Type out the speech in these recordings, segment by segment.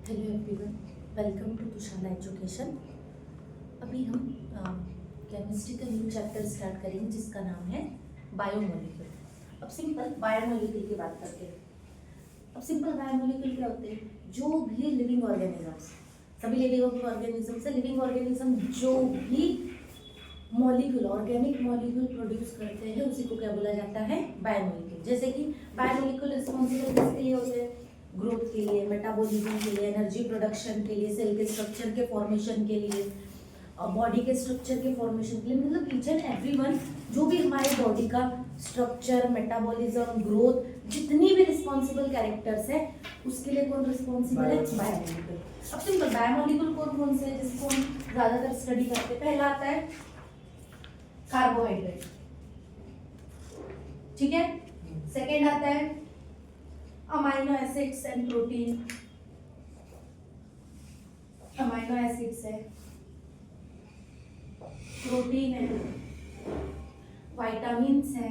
Hello everyone, welcome to Tushara Education. अभी हम chemistry का न्यू चैप्टर स्टार्ट करेंगे जिसका नाम है बायोमोलिक्यूल। अब सिंपल बायोमोलिक्यूल की बात करते हैं। अब सिंपल बायोमोलिक्यूल क्या होते हैं? जो भी लिविंग ऑर्गेनिजम्स, सभी लिविंग ऑर्गेनिज्म से लिविंग ऑर्गेनिज्म जो भी मॉलिक्यूल ऑर्गेनिक मॉलिक्यूल प्रोड्यूस करते हैं उसी को क्या बोला जाता है? बायोमोलिक्यूल। जैसे कि बायोमोलिक्यूल रिस्पॉन्सिबल किसके लिए होते हैं? ग्रोथ के लिए, मेटाबॉलिज्म के लिए, एनर्जी प्रोडक्शन के लिए, सेल के स्ट्रक्चर के फॉर्मेशन के लिए, बॉडी के स्ट्रक्चर के फॉर्मेशन के लिए, मतलब ईच एंड एवरीवन जो भी हमारे बॉडी का स्ट्रक्चर, मेटाबॉलिज्म, ग्रोथ, जितनी भी रिस्पॉन्सिबल कैरेक्टर्स है उसके लिए कौन रिस्पॉन्सिबल है? बायोमोलिक्यूल। अब सिंपल बायोमोलिक्यूल कौन कौन से है जिसको हम ज्यादातर स्टडी करते हैं? पहला आता है कार्बोहाइड्रेट, ठीक है। सेकेंड आता है amino acids and protein, amino acids है, प्रोटीन है, विटामिन्स है।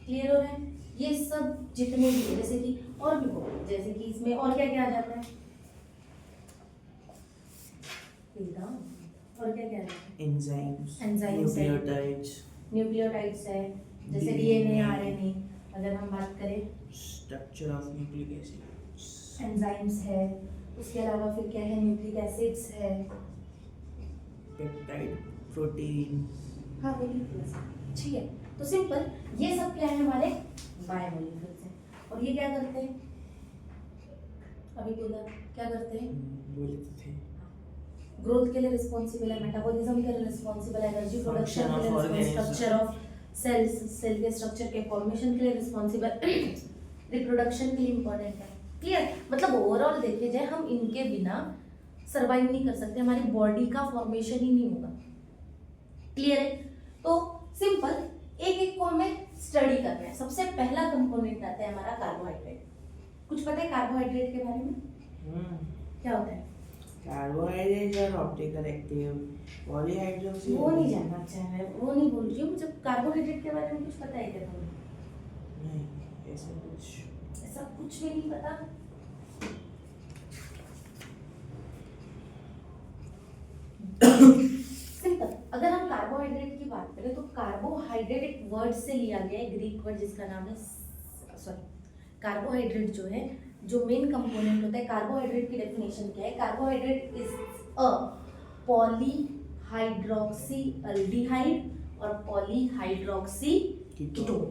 क्लियर हो रहा है? ये सब जितने भी है, जैसे कि और भी हो, जैसे कि इसमें और क्या क्या आ जाता है? और क्या क्या आ जाता है? एंजाइम्स, एंजाइम्स है, न्यूक्लियोटाइड्स है, जैसे डीएनए, आरएनए। अगर हम बात करें structure of nucleic acids, enzymes है, उसके अलावा फिर क्या है? न्यूक्लिक एसिड्स है, पेप्टाइड, प्रोटीन। हाँ बोलिए, ठीक है। तो सिंपल ये सब क्या है? हमारे बायोमोलिक्यूल्स हैं। और ये क्या करते हैं? अभी बोला क्या करते हैं? बोलते थे ग्रोथ के लिए रिस्पॉन्सिबल है, मेटाबॉलिज्म के लिए रिस्पॉन्सिबल है, एनर्जी प्रोडक्शन के लिए, स्ट्रक्चर ऑफ सेल्स, सेल के स्ट्रक्चर के फॉर्मेशन के लिए रिस्पॉन्सिबल, रिप्रोडक्शन के लिए इंपॉर्टेंट है। क्लियर? मतलब ओवरऑल देखे जाए हम इनके बिना सर्वाइव नहीं कर सकते, हमारी बॉडी का फॉर्मेशन ही नहीं होगा। क्लियर है? तो सिंपल एक एक को हमें स्टडी करना है। सबसे पहला कंपोनेंट आता है हमारा कार्बोहाइड्रेट। कुछ पता है कार्बोहाइड्रेट के बारे में? क्या होता है? Carbohydrates are optical active polyhydroxy. वो नहीं जानना चाह रहे, वो नहीं बोल रही हूँ। मुझे कार्बोहाइड्रेट के बारे में कुछ पता है क्या तुम्हें? नहीं, ऐसा कुछ भी नहीं पता। सिंपल, अगर हम कार्बोहाइड्रेट की बात करें तो कार्बोहाइड्रेट एक वर्ड से लिया गया है, ग्रीक वर्ड जिसका नाम है कार्बोहाइड्रेट जो है, जो मेन कंपोनेंट होता है कार्बोहाइड्रेट की डेफिनेशन क्या है? Carbohydrate is a polyhydroxy aldehyde और पॉलीहाइड्रोक्सी कीटोन।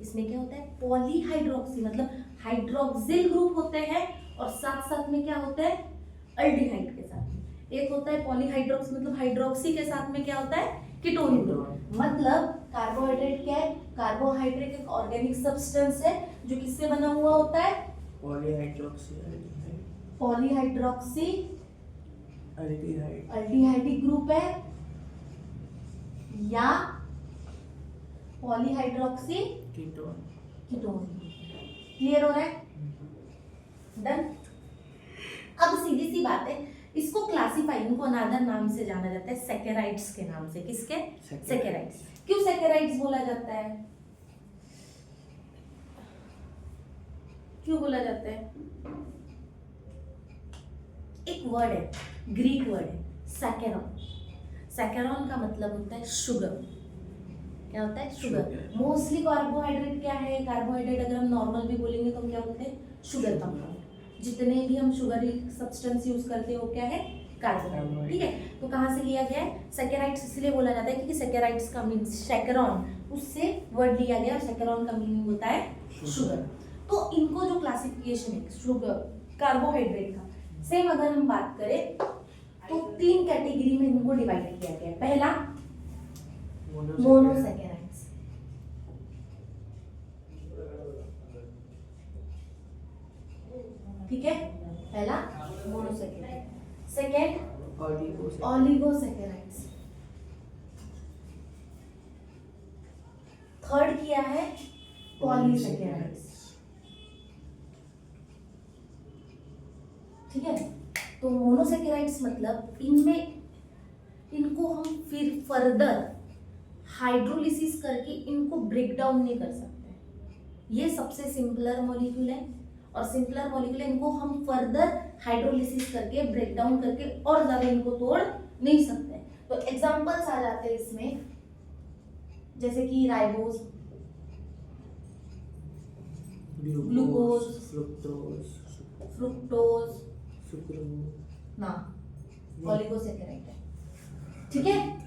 इसमें क्या होता है? पॉलीहाइड्रोक्सी मतलब हाइड्रोक्सिल ग्रुप होते हैं और साथ साथ में क्या होता है? अल्डिहाइड के साथ में एक होता है पॉलीहाइड्रोक्स, मतलब हाइड्रोक्सी के साथ में क्या होता है? Ketone group. मतलब कार्बोहाइड्रेट क्या है? कार्बोहाइड्रेट एक ऑर्गेनिक सब्सटेंस है जो किससे बना हुआ होता है? Polyhydroxy polyhydroxy aldehyde aldehydic group है या पॉलीहाइड्रोक्सी कीटोन। क्लियर हो रहा है? डन। अब सीधी सी बात है, इसको क्लासिफाई, इनको अनादर नाम से जाना जाता है, सैकेराइड्स के नाम से। किसके? सैकेराइड्स। क्यों सैकेराइड्स बोला जाता है? क्यों बोला जाता है? एक वर्ड है, ग्रीक वर्ड है सैकेरॉन। सैकेरॉन का मतलब होता है शुगर। क्या होता है? शुगर। मोस्टली कार्बोहाइड्रेट क्या है? कार्बोहाइड्रेट अगर हम नॉर्मल भी बोलेंगे तो हम क्या बोलते हैं? Sugar compound. जितने भी हम शुगर सब्सटेंस यूज करते हैं वो क्या है? कार्बोहाइड्रेट। ठीक है, तो कहाँ से लिया गया है? सैकेराइड्स इसलिए बोला जाता है क्योंकि सैकेराइड्स का मीन सैकेरॉन, उससे वर्ड लिया गया और सैकेरॉन का मीनिंग होता है शुगर। तो इनको जो क्लासिफिकेशन है शुगर कार्बोहाइड्रेट का, सेम अगर हम बात करें तो तीन कैटेगरी में इनको डिवाइड किया गया है। पहला मोनोसैकेराइड्स, ठीक है, पहला मोनोसैकेराइड। Second oligosaccharides. थर्ड किया है पॉलीसैकेराइड्स। ठीक है, तो मोनोसैकेराइड्स मतलब इनमें इनको हम फिर फर्दर हाइड्रोलिसिस करके इनको ब्रेक डाउन नहीं कर सकते। ये सबसे सिंपलर मॉलिक्यूल है और सिंपलर मॉलिक्यूल इनको हम फर्दर हाइड्रोलिसिस करके ब्रेक डाउन करके और ज्यादा इनको तोड़ नहीं सकते। तो एग्जांपल्स आ जाते हैं इसमें, जैसे कि ribose, glucose, fructose, fructose sucrose ना ओलिगोसैकेराइड है, ठीक है।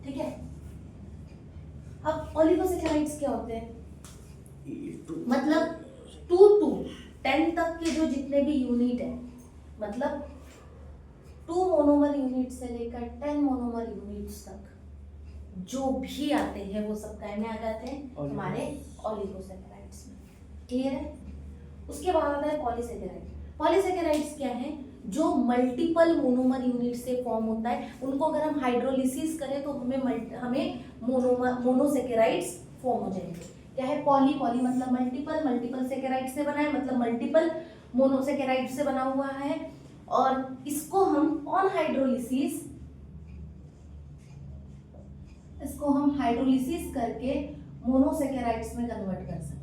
ठीक है, अब ओलिगोसैकेराइड्स क्या होते हैं? मतलब 2 to 10 तक के जो जितने भी यूनिट है, मतलब 2 मोनोमर यूनिट से लेकर 10 मोनोमर यूनिट्स तक जो भी आते हैं वो सब काय में आ जाते हैं हमारे ओलिगोसैकेराइड्स में। क्लियर है? उसके बाद आता है पॉलीसैकेराइड। पॉलीसैकेराइड्स क्या है? जो मल्टीपल मोनोमर यूनिट से फॉर्म होता है, उनको अगर हम हाइड्रोलिसिस करें तो हमें मोनोसैकेराइड्स फॉर्म हो जाएंगे। क्या है? पॉली, पॉली मतलब मल्टीपल, मल्टीपल सैकेराइड से बना है, मतलब मल्टीपल मोनोसैकेराइड से बना हुआ है। और इसको हम ऑन हाइड्रोलिसिस, इसको हम हाइड्रोलिसिस करके मोनोसैकेराइड्स में कन्वर्ट कर सकते हैं।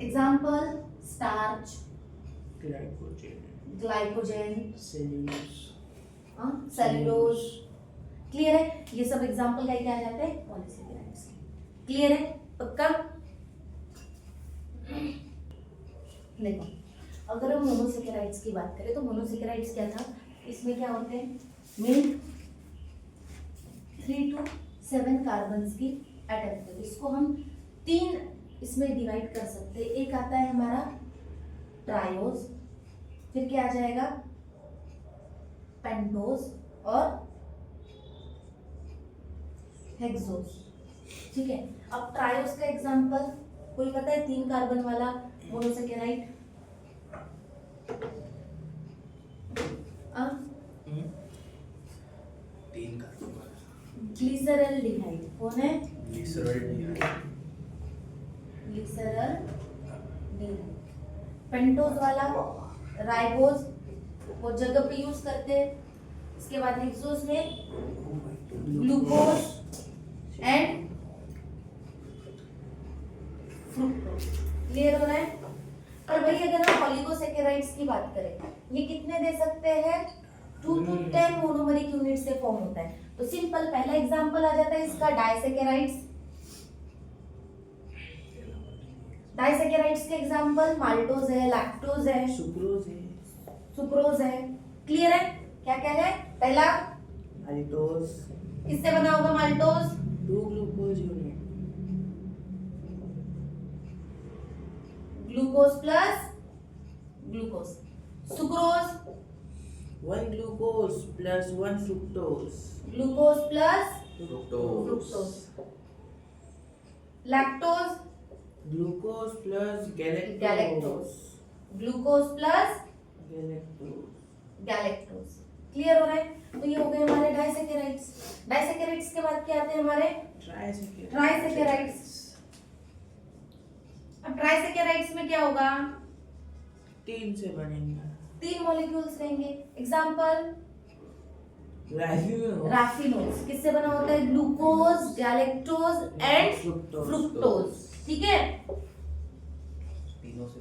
Example starch, glycogen, cellulose. Clear है? ये सब एग्जांपल का क्या जाते हैं? पॉलीसैकेराइड्स। क्लियर है? पक्का? देखो, अगर हम मोनोसैकेराइड्स की बात करें तो मोनोसैकेराइड्स क्या था? इसमें क्या होते हैं? मेन 3 to 7 कार्बन्स की एटम होते हैं। इसको हम 3 इसमें डिवाइड कर सकते हैं। एक आता है हमारा ट्रायोज, फिर क्या आ जाएगा? पेंटोज और हेक्सोज। ठीक है, अब ट्रायोज का एग्जांपल कोई पता है? 3 कार्बन वाला मोनोसैकेराइड। ग्लिसरल्डिहाइड। कौन है? ग्लिसरल्डिहाइड। पेंटोज वाला राइबोज, वो जगह पे यूज करते हैं। इसके बाद हेक्सोज में ग्लूकोज एंड फ्रुक्टोज। क्लियर हो रहा है? और भाई अगर हम ओलिगोसैकेराइड्स की बात करें, ये कितने दे सकते हैं? 2 to 10 मोनोमरिक यूनिट से फॉर्म होता है। तो सिंपल पहला एग्जांपल आ जाता है इसका डाइसैकेराइड्स। डाइसैकेराइड्स के एग्जांपल माल्टोज है, लैक्टोज है, सुक्रोज है। क्लियर है? क्या क्या है? पहला माल्टोज, किससे बना होगा maltose? 2 glucose unit, glucose plus glucose. Sucrose 1 glucose plus 1 fructose, glucose plus fructose, lactose glucose plus galactose, glucose plus galactose. Clear हो रहा है? तो ये हो गए हमारे डाइसैकेराइड्स। डाइसैकेराइड्स के बाद क्या आते हैं हमारे? ट्राइसैकेराइड्स। अब ट्राइसैकेराइड्स में क्या होगा? 3 से बनेंगे, 3 मॉलिक्यूल्स रहेंगे। एग्जांपल राफिनोज। किससे बना होता है? Glucose, galactose and fructose. ठीक है, तीनों से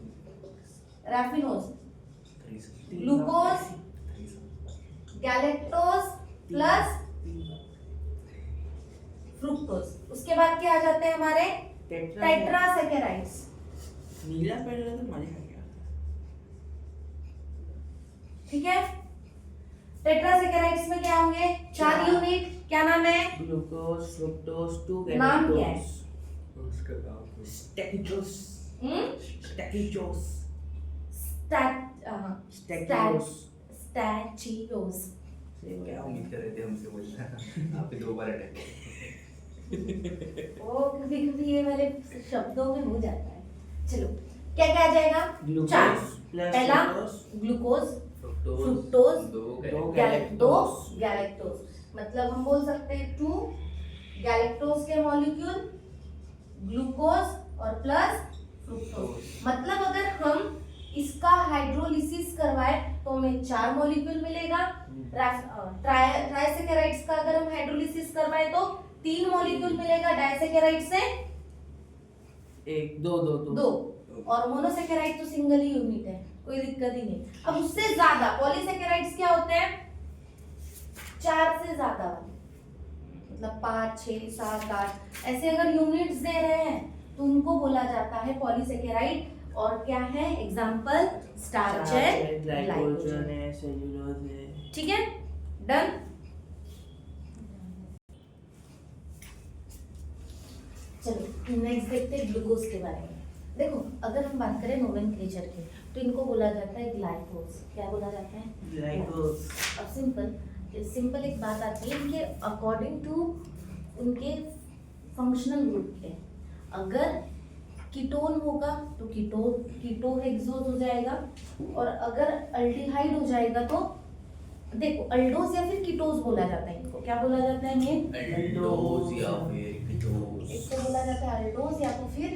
राफिनोज, ग्लूकोज, गैलेक्टोज प्लस फ्रुक्टोज। उसके बाद क्या आ जाते हैं हमारे? टेट्रासैकेराइड्स। नीला पहले तो मजा आ गया। ठीक है, टेट्रासैकेराइड्स में क्या होंगे? 4 यूनिट। क्या नाम है? ग्लूकोज, फ्रुक्टोज, 2 नाम क्या है? उसका नाम स्टैकिचोस, स्टैकिचोस, स्टैचियोस। क्या उम्मीद कर रहे थे हमसे बोलना? आपने 2 बार अटैक ओ कभी कभी ये वाले शब्दों में हो जाता है। चलो, क्या क्या आ जाएगा? 4। पहला ग्लूकोज, फ्रुक्टोज, 2 गैलेक्टोज। मतलब हम बोल सकते हैं 2 गैलेक्टोज के मॉलिक्यूल, ग्लूकोज और प्लस फ्रुक्टोज। मतलब अगर हम इसका हाइड्रोलिसिस करवाए तो हमें 4 मॉलिक्यूल मिलेगा। ट्राइसैकेराइड पॉलीसेकेराइड्स का अगर हम हाइड्रोलिसिस करवाए तो 3 मॉलिक्यूल मिलेगा, डाइसेकेराइड से 1 2 2 2 2, और मोनोसेकेराइड तो सिंगल ही यूनिट है, कोई दिक्कत ही नहीं। अब उससे ज्यादा पॉलीसेकेराइड्स क्या होते हैं, 4 से ज्यादा वाले, मतलब 5 6 7 8 ऐसे अगर यूनिट्स दे रहे हैं तो उनको बोला जाता है पॉलीसेकेराइड। और क्या है एग्जांपल, स्टार्च है, ग्लाइकोजन है, सेल्यूलोज है। ठीक है, डन। चलो नेक्स्ट देखते हैं ग्लूकोज के बारे में। देखो अगर हम बात करें नोमेनक्लेचर की तो इनको बोला जाता है ग्लाइकोज। क्या बोला जाता है, ग्लाइकोज। अब सिंपल एक बात आती है, इनके अकॉर्डिंग टू उनके फंक्शनल ग्रुप के, अगर कीटोन होगा तो कीटोहेक्सोज हो जाएगा, और अगर अल्डिहाइड हो जाएगा तो देखो अल्डोज या फिर कीटोज बोला जाता है इनको। क्या बोला जाता है मेन, अल्डोज या फिर कीटोज। इसको बोला जाता है अल्डोज या तो फिर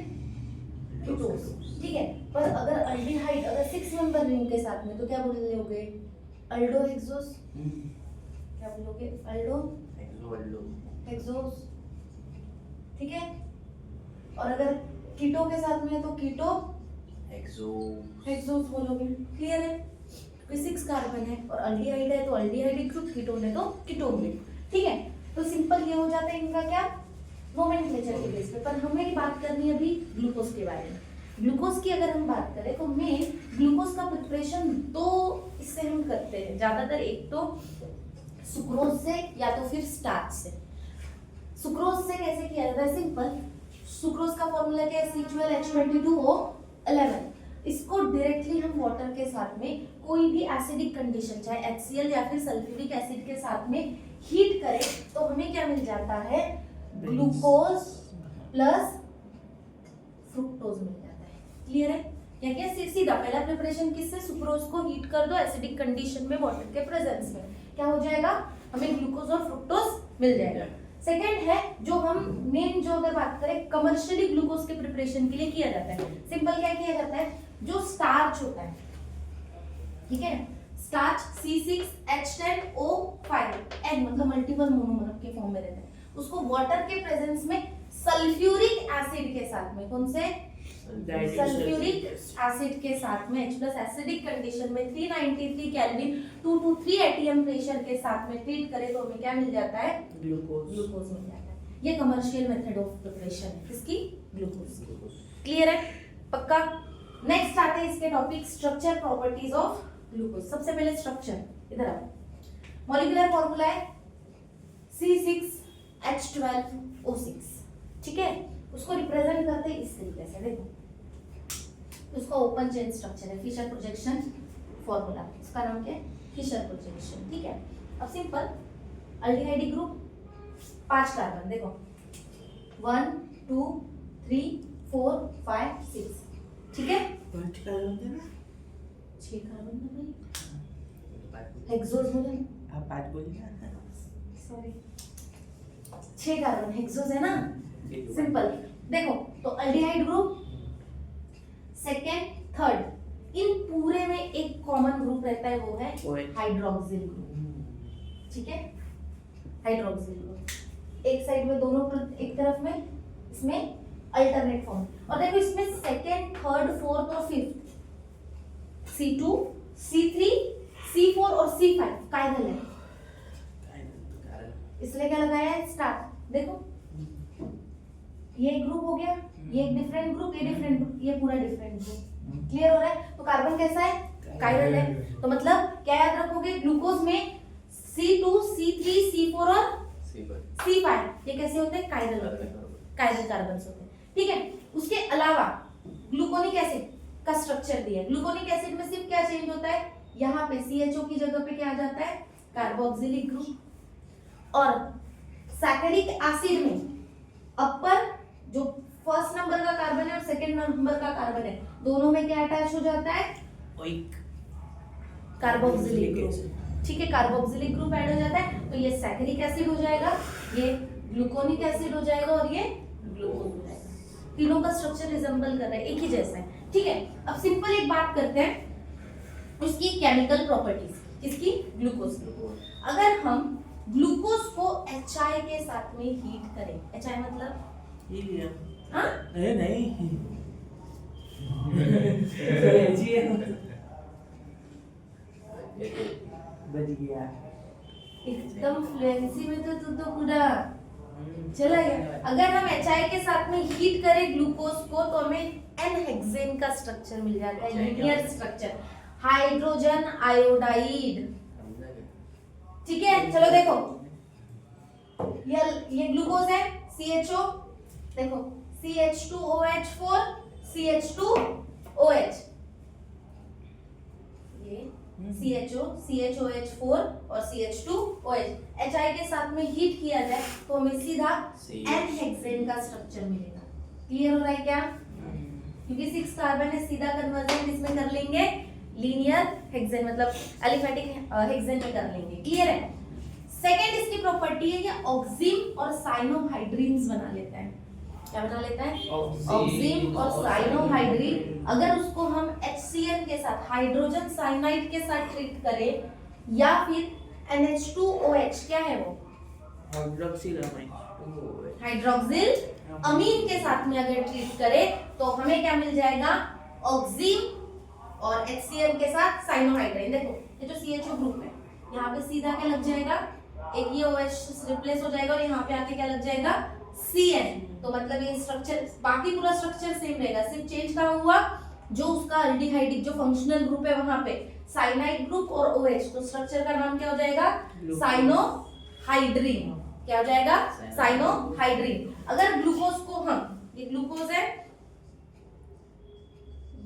कीटोज, ठीक है। पर अगर अल्डिहाइड अगर 6 मेंबर रिंग के साथ में तो क्या बोलोगे, अल्डोहेक्सोज। क्या बोलोगे, अल्डोहेक्सोज, ठीक है। और अगर कीटो के साथ में है तो कीटो हेक्सोज बोलोगे, क्लियर है। कोई 6 कार्बन है और अल्डिहाइड है तो अल्डिहाइड ग्रुप, कीटोन है तो कीटोन ग्रुप, ठीक है। तो सिंपल ये हो जाता है इनका क्या, नोमेनक्लेचर के बेस पे। पर हमें बात करनी है अभी ग्लूकोज के बारे में। ग्लूकोज की अगर हम बात करें तो मेन ग्लूकोज का प्रिपरेशन 2 इससे हम करते हैं ज्यादातर, एक तो सुक्रोज से या तो फिर स्टार्च से। सुक्रोज से कैसे किया जाता है, सिंपल, सुक्रोज का फॉर्मूला क्या है, C12H22O11। इसको डायरेक्टली हम वाटर के साथ में कोई भी एसिडिक कंडीशन चाहे HCl या फिर सल्फ्यूरिक एसिड के साथ में हीट करें तो हमें क्या मिल जाता है, ग्लूकोज प्लस फ्रुक्टोज मिल जाता है, क्लियर है। क्या क्या सीधा पहला प्रिपरेशन किससे, सुक्रोज को हीट कर दो एसिडिक कंडीशन में वाटर के प्रेजेंस में, क्या हो जाएगा, हमें ग्लूकोज और फ्रुक्टोज मिल जाएगा। सेकेंड है जो हम मेन जो अगर बात करें कमर्शियली ग्लूकोज के प्रिपरेशन के लिए किया जाता है, सिंपल क्या किया जाता है, जो स्टार्च होता है, ठीक है, स्टार्च C6H10O5 N मतलब मल्टीपल मोनोमर के फॉर्म में रहता है, उसको वाटर के प्रेजेंस में सल्फ्यूरिक एसिड के साथ में, कौन से, सल्फ्यूरिक एसिड के साथ में H+ एसिडिक कंडीशन में 393 केल्विन 2 to 3 atm प्रेशर के साथ में ट्रीट करें तो हमें क्या मिल जाता है, ग्लूकोज मिल जाता है। ये कमर्शियल मेथड ऑफ प्रिपरेशन है किसकी, ग्लूकोज, क्लियर है, पक्का। नेक्स्ट आते हैं इसके topic, structure properties of glucose. सबसे पहले स्ट्रक्चर, इधर आओ, मॉलिक्यूलर फॉर्मूला है C6H12O6, ठीक है। उसको रिप्रेजेंट करते हैं इस तरीके से, देखो उसका ओपन चेन स्ट्रक्चर है, फिशर प्रोजेक्शन फॉर्मूला, इसका नाम क्या है, फिशर प्रोजेक्शन, ठीक है। अब सिंपल, अल्डिहाइड ग्रुप 5 कार्बन, देखो 1 2 3 4 5 6, ठीक है। 5 कार्बन थे ना, 6 कार्बन था भाई, हेक्सोज बोले ना, आप 5 बोलिए ना, सॉरी 6 कार्बन हेक्सोज है ना, सिंपल। देखो तो अल्डिहाइड ग्रुप सेकेंड थर्ड, इन पूरे में एक कॉमन ग्रुप रहता है, वो है हाइड्रोक्सिल ग्रुप, ठीक है, हाइड्रोक्सिल ग्रुप। एक साइड में दोनों एक तरफ में इसमें अल्टरनेट फॉर्म, और देखो इसमें सेकेंड थर्ड फोर्थ और फिफ्थ C2 C3 C4 और C5 कायरल है, इसलिए क्या लगाया है, स्टार। देखो ये एक ग्रुप हो गया, ये एक डिफरेंट ग्रुप, ये डिफरेंट ग्रुप, ये पूरा डिफरेंट ग्रुप, क्लियर हो रहा है। तो कार्बन कैसा है, कायरल है। तो मतलब क्या याद रखोगे, ग्लूकोज में C2 C3 C4 और C5 ये कैसे होते हैं, कायरल होते हैं, कायरल कार्बन होते हैं, ठीक है। उसके अलावा ग्लूकोनिक एसिड का स्ट्रक्चर दिया है, ग्लूकोनिक एसिड में सिर्फ क्या चेंज होता है, यहाँ पे CHO की जगह पे क्या आ जाता है, कार्बोक्सिलिक ग्रुप। और सैकरिक एसिड में अपर जो फर्स्ट नंबर का कार्बन है और सेकंड नंबर का कार्बन है, दोनों में क्या अटैच हो जाता है, कार्बोक्सिलिक ग्रुप, ठीक है, कार्बोक्सिलिक ग्रुप ऐड हो जाता है। तो ये सैकरिक एसिड हो जाएगा, ये ग्लूकोनिक एसिड हो जाएगा और ये ग्लूकोज हो जाएगा। तीनों का स्ट्रक्चर रिजेंबल कर रहा है, एक ही जैसा है, ठीक है। अब सिंपल एक बात करते हैं उसकी केमिकल प्रॉपर्टीज, किसकी, ग्लूकोज। अगर हम ग्लूकोज HI के साथ में हीट करें, HI मतलब हीलियम। हाँ अरे नहीं जी बच गया। एकदम फ्लुएंसी में तो तू तो पूरा चला गया। अगर हम HI के साथ में हीट करें ग्लूकोज को तो हमें N-हेक्सेन का स्ट्रक्चर मिल जाता है, लीनियर स्ट्रक्चर, हाइड्रोजन आयोडाइड। ठीक है, चलो देखो ये ग्लूकोज है CHO, देखो CH2OH4 CH2OH, ये CHO CHOH4 और CH2OH, HI के साथ में हीट किया जाए तो हमें सीधा N-हेक्सेन का स्ट्रक्चर मिलेगा। क्लियर हो रहा है क्या? क्योंकि 6 कार्बन है, सीधा कन्वर्जन इसमें कर लेंगे लीनियर हेक्सेन मतलब एलिफेटिक हेक्सेन में कर लेंगे। क्लियर है? सेकेंड इसकी प्रॉपर्टी है ये ऑक्सीन और साइनोहाइड्रीन्स बना लेता है। क्या बना लेता है? ऑक्सीन और साइनोहाइड्रीन। अगर उसको हम HCl के साथ, हाइड्रोजन साइनाइड के साथ ट्रीट करें या फिर NH2OH, क्या है वो? हाइड्रोक्सिल अमीन के साथ में अगर ट्रीट करें तो हमें क्या मिल जाएगा? ऑक्सीन और HCl के साथ साइनोहाइड्रीन। देखो ये जो CHO ग्रुप है यहाँ पे सीधा क्या लग जाएगा? एक ये OH रिप्लेस हो जाएगा और यहाँ पे आके क्या लग जाएगा? CN। तो मतलब ये स्ट्रक्चर, बाकी पूरा स्ट्रक्चर सेम रहेगा, सिर्फ चेंज कहाँ हुआ? जो उसका अल्डिहाइडिक जो फंक्शनल ग्रुप है वहां पे साइनाइड ग्रुप और OH, तो स्ट्रक्चर का नाम क्या हो जाएगा? साइनोहाइड्रीन। क्या हो जाएगा? साइनोहाइड्रीन। अगर ग्लूकोज को हम, ये ग्लूकोज है,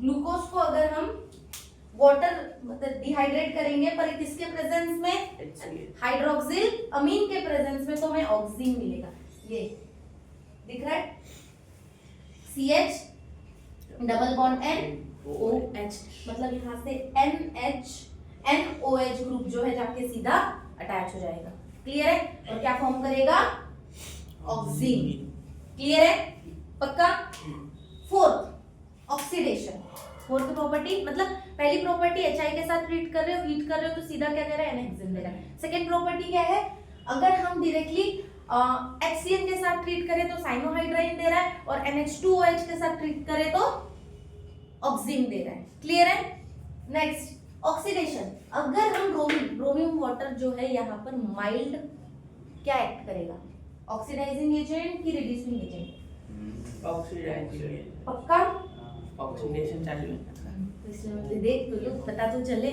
ग्लूकोज को अगर हम वाटर मतलब डिहाइड्रेट करेंगे पर किसके प्रेजेंस में? हाइड्रोक्सिल अमीन के प्रेजेंस में, तो हमें ऑक्सीन मिलेगा। ये दिख रहा है? CH डबल बॉन्ड NOH, मतलब यहाँ से NOH ग्रुप जो है जाके सीधा अटैच हो जाएगा। क्लियर है? और क्या फॉर्म करेगा? ऑक्सीन। क्लियर है? पक्का? फोर्थ ऑक्सीडेशन, फोर्थ प्रॉपर्टी मतलब पहली प्रॉपर्टी HI के साथ ट्रीट कर रहे हो, हीट कर रहे हो तो सीधा क्या दे रहा है? N-हेक्सेन दे रहा है। सेकंड प्रॉपर्टी क्या है? अगर हम डायरेक्टली HCl के साथ ट्रीट करें तो साइनोहाइड्राइन दे रहा है और NH2OH के साथ ट्रीट करें तो ऑक्सीन दे रहा है। क्लियर है? नेक्स्ट ऑक्सीडेशन, अगर हम ब्रोमीन वाटर जो है यहाँ पर माइल्ड क्या एक्ट करेगा? ऑक्सीडाइजिंग एजेंट की रिड्यूसिंग एजेंट? ऑक्सीडाइजिंग। पक्का? ऑक्सीडेशन चालू है। इसमें देख तो लोग पता तो चले।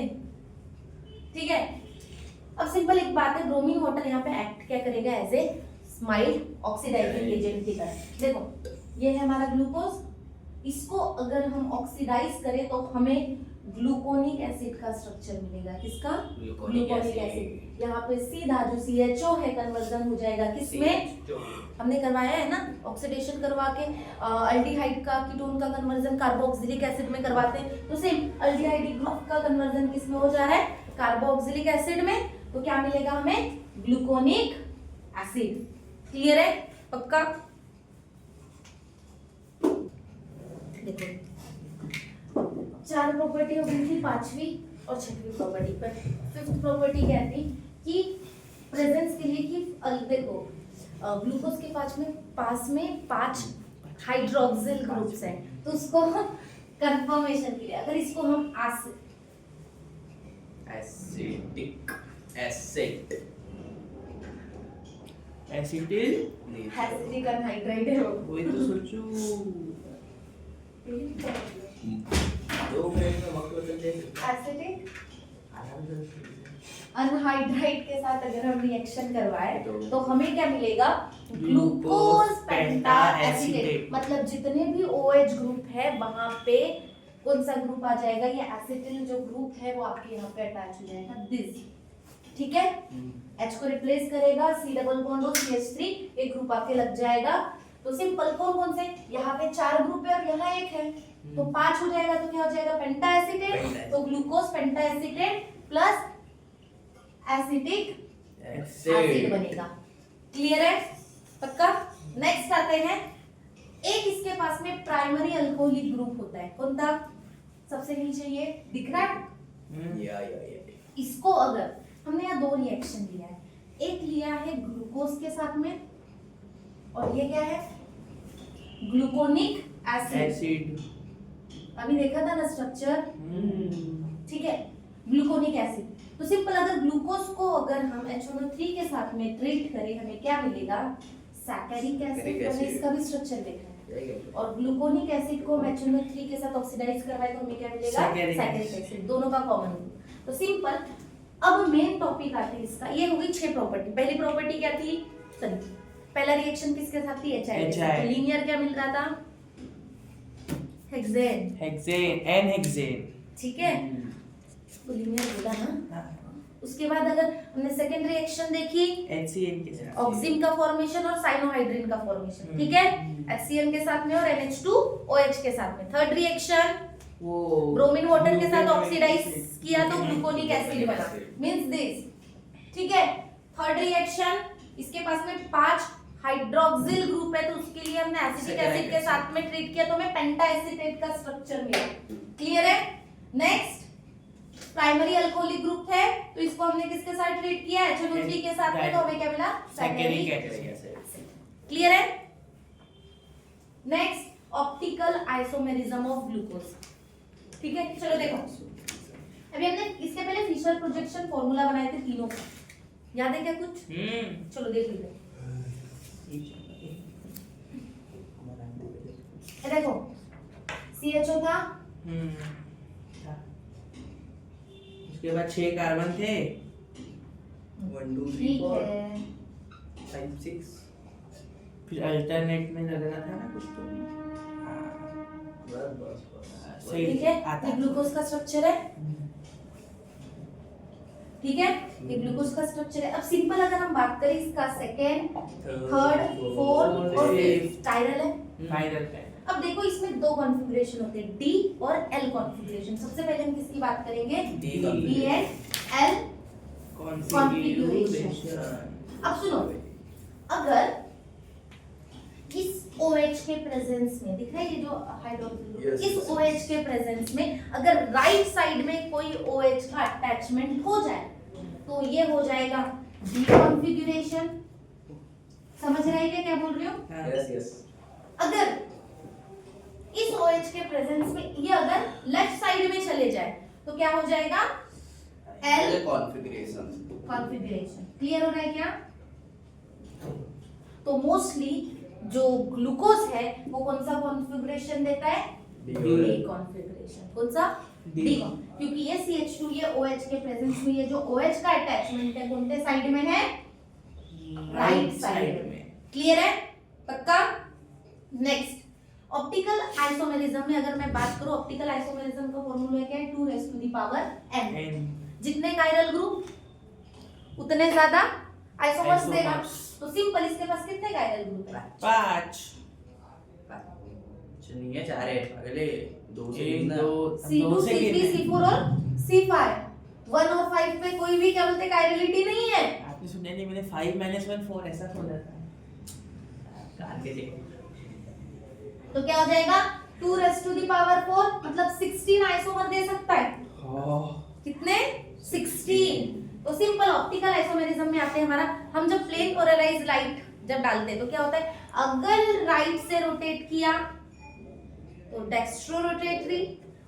ठीक है, अब सिंपल एक बात है, ब्रोमीन वाटर यहाँ पे एक्ट क्या करेगा? As a mild oxidising agent की तरह। देखो ये है हमारा ग्लूकोज, इसको अगर हम ऑक्सीडाइज करें तो हमें ग्लूकोनिक एसिड का स्ट्रक्चर मिलेगा। किसका? Gluconic acid. यहाँ पे सीधा जो CHO है कन्वर्जन हो जाएगा किसमें? हमने करवाया है ना ऑक्सीडेशन करवा के, अल्डिहाइड का कीटोन का कन्वर्जन कार्बोक्सिलिक एसिड में करवाते हैं, तो सेम अल्डिहाइडिक ग्रुप का कन्वर्जन किसमें हो जा रहा है? कार्बोक्सिलिक एसिड में। तो क्या मिलेगा हमें? Gluconic acid. क्लियर है? पक्का? देखो 4 प्रॉपर्टी हो गई थी, 5वीं और 6वीं प्रॉपर्टी पर 5th प्रॉपर्टी कहती कि प्रेजेंस के लिए कि देखो ग्लूकोज के पास में 5 हाइड्रोक्सिल ग्रुप्स हैं, तो उसको कंफर्मेशन के लिए अगर इसको हम एसिडिक एसिड एसिडिक अनहाइड्राइड है वो। वही तो सोचू। 2 मिनट में मक्खी बदल जाएगी। एसिडिक आराम से अनहाइड्राइड के साथ अगर हम रिएक्शन करवाए तो हमें क्या मिलेगा? ग्लूकोज पेंटा एसिटेट। मतलब जितने भी OH ग्रुप है वहां पे कौन सा ग्रुप आ जाएगा? ये एसिटिल जो ग्रुप है वो आपके यहाँ पे अटैच हो जाएगा, दिस। ठीक है, H को रिप्लेस करेगा, C डबल बॉन्ड और CH3 एक ग्रुप आके लग जाएगा। तो सिंपल कौन कौन से? यहाँ पे 4 ग्रुप है और यहाँ एक है, तो 5 हो जाएगा। तो क्या हो जाएगा? पेंटा एसिटेट। तो ग्लूकोज पेंटा एसिटेट प्लस एसिटिक एसिड बनेगा। क्लियर है? पक्का? नेक्स्ट आते हैं, एक इसके पास में प्राइमरी अल्कोहलिक ग्रुप होता है, कौन था? सबसे नीचे ये दिख रहा है। या इसको अगर हमने यहाँ 2 रिएक्शन लिया है, एक लिया है ग्लूकोज ग्लूकोज के साथ में, और ये क्या है, ग्लूकोनिक एसिड। एसिड। अभी देखा था ना स्ट्रक्चर, ठीक है, ग्लूकोनिक एसिड। तो सिंपल, अगर ग्लूकोज को अगर हम HNO3 के साथ में ट्रीट करें, हमें क्या मिलेगा, सैकरिक एसिड। हमने इसका भी स्ट्रक्चर देखा है। और ग्लूकोनिक एसिड को हम HNO3 के साथ ऑक्सीडाइज करवाए तो हमें क्या मिलेगा, सैकरिक एसिड, दोनों का कॉमन ग्रुप। तो सिंपल, अब मेन टॉपिक आते हैं इसका। ये हो गई 6 प्रॉपर्टी। पहली प्रॉपर्टी क्या थी, सॉरी, पहला रिएक्शन किसके साथ थी, HI। तो लीनियर क्या मिल रहा था, हेक्सेन। Hexane, N hexane. ठीक है, तो लीनियर बोला ना। उसके बाद अगर हमने सेकंड रिएक्शन देखी, HCN के साथ ऑक्सीन का फॉर्मेशन और साइनोहाइड्रिन का फॉर्मेशन, ठीक है, HCN के साथ में और NH2OH के साथ में। थर्ड रिएक्शन, वो ब्रोमीन वाटर के साथ ऑक्सीडाइज किया तो ग्लूकोनिक एसिड बना, मींस दिस, ठीक है। थर्ड रिएक्शन, इसके पास में 5 हाइड्रोक्सिल ग्रुप है, तो उसके लिए हमने एसिटिक एसिड के साथ में ट्रीट किया तो हमें पेंटा एसीटेट का स्ट्रक्चर मिला। क्लियर है। नेक्स्ट, प्राइमरी अल्कोहलिक ग्रुप है, तो इसको हमने किसके साथ ट्रीट किया, HNO3 के साथ में, तो हमें क्या मिला, सैकरिक एसिड। क्लियर है। Next, optical isomerism of glucose, ठीक है। चलो देखो, अभी हमने इसके पहले फिशर प्रोजेक्शन फॉर्मूला बनाए थे तीनों का, याद है क्या कुछ, चलो देख लेते हैं। ये देखो, CHO था, उसके बाद 6 कार्बन थे, 1 2 3 ठीक 4 है। 5 6। फिर अल्टरनेट में लगना था ना कुछ तो। बस सही ठीक है, आता ये है। ग्लूकोज का स्ट्रक्चर है, ठीक है, ये ग्लूकोज का स्ट्रक्चर है। अब सिंपल अगर हम बात करें इसका सेकेंड, थर्ड, फोर्थ और फिफ्थ, कायरल है। वायरल है। अब देखो, इसमें 2 कॉन्फ़िगरेशन होते हैं, D और L कॉन्फ़िगरेशन। सबसे पहले हम किसकी बात करेंगे, D एंड L कॉन्फ़िगरेशन। अब सुनो, अगर इस OH के प्रेजेंस में, दिख रहा है ये जो हाइड्रोक्सिल, इस OH के प्रेजेंस में अगर राइट साइड में कोई OH का अटैचमेंट हो जाए तो ये हो जाएगा D कॉन्फ़िगरेशन। समझ रहे हैं क्या बोल रही हूँ। Yes yes. अगर इस OH के प्रेजेंस में ये अगर लेफ्ट साइड में चले जाए तो क्या हो जाएगा, L कॉन्फ़िगरेशन। क्लियर हो रहा है क्या। तो मोस्टली जो ग्लूकोज है वो कौन सा कॉन्फ़िगरेशन देता है, D कॉन्फ़िगरेशन। कौन सा, D, क्योंकि ये CH2 ये OH के प्रेजेंस में ये जो OH का अटैचमेंट है कौन से साइड में है, राइट साइड में। क्लियर है, पक्का। नेक्स्ट, ऑप्टिकल आइसोमेरिज्म में अगर मैं बात करूं, ऑप्टिकल आइसोमेरिज्म का फॉर्मूला क्या है, 2⁻n। जितने कायरल ग्रुप उतने ज्यादा आइसोमर्स देगा। तो सिंपल, इसके पास कितने कायरल ग्रुप है, 5। नहीं है, 4 है, अगले 2 से 1 गिनना। 2 C2 C3 C4 और C5, 1 और 5 पे कोई भी क्या बोलते कायरलिटी नहीं है। आपने सुना नहीं, मैंने 5 - 1 4 ऐसा बोला था। कार के देखो। तो क्या हो जाएगा, 2⁻4, मतलब 16 आइसोमर दे सकता है। कितने, 16। तो सिंपल ऑप्टिकल आइसोमेरिज्म में आते हैं हमारा, हम जब प्लेन पोलराइज लाइट जब डालते हैं तो क्या होता है, अगर राइट से रोटेट किया तो डेक्स्ट्रो रोटेटरी,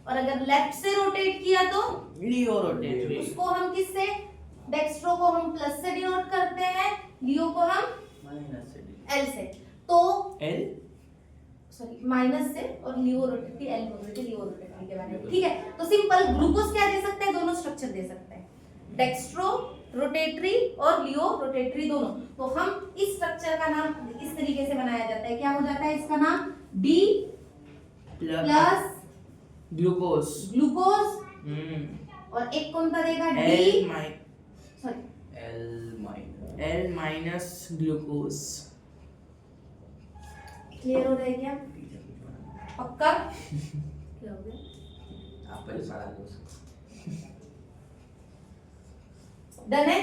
और अगर लेफ्ट से रोटेट किया तो लियो रोटेटरी। उसको हम किससे, डेक्स्ट्रो को हम प्लस से डिनोट करते हैं, लियो को हम माइनस से एल से। तो L सॉरी माइनस से, और लियो रोटेटरी, एल बोल रहे थे लियो रोटेटरी के बारे में, ठीक है। तो सिंपल ग्लूकोज क्या दे सकता है, दोनों स्ट्रक्चर दे सकता है, डेक्स्ट्रो रोटेटरी और लियो रोटेटरी दोनों। तो हम इस स्ट्रक्चर का नाम इस तरीके से बनाया जाता है, क्या हो जाता है इसका नाम, D प्लस ग्लूकोज। ग्लूकोज, और एक कौन सा देगा, D sorry L L minus glucose. Clear हो रहा है क्या, पक्का। क्या हो गया, आप पहले पढ़ा दो। डन है।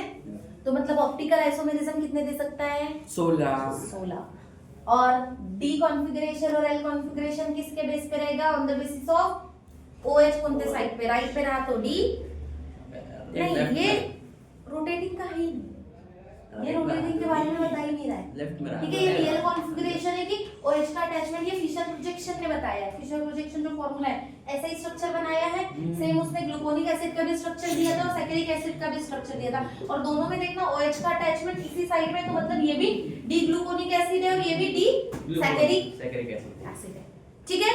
तो मतलब ऑप्टिकल आइसोमेरिज्म कितने दे सकता है, 16। और D कॉन्फ़िगरेशन और L कॉन्फ़िगरेशन किसके बेस पे रहेगा, on the basis of OH कौन से साइड पे, राइट पे रहा तो D, नहीं ये रोटेटिंग का ही नहीं, ये रोटेटिंग के बारे में बता ही नहीं रहा है। लेफ्ट में ठीक है, ये रियल कॉन्फ़िगरेशन है कि OH का अटैचमेंट ये फिशर प्रोजेक्शन ने बताया है। फिशर प्रोजेक्शन जो फॉर्मूला है ऐसा ही स्ट्रक्चर बनाया है। सेम उसने ग्लूकोनिक एसिड का भी स्ट्रक्चर दिया था और सैकरिक एसिड का भी स्ट्रक्चर दिया था, और दोनों में देखना OH का अटैचमेंट इसी साइड में, तो मतलब ये भी डी ग्लूकोनिक एसिड है और ये भी डी सैकरिक एसिड है। ठीक है,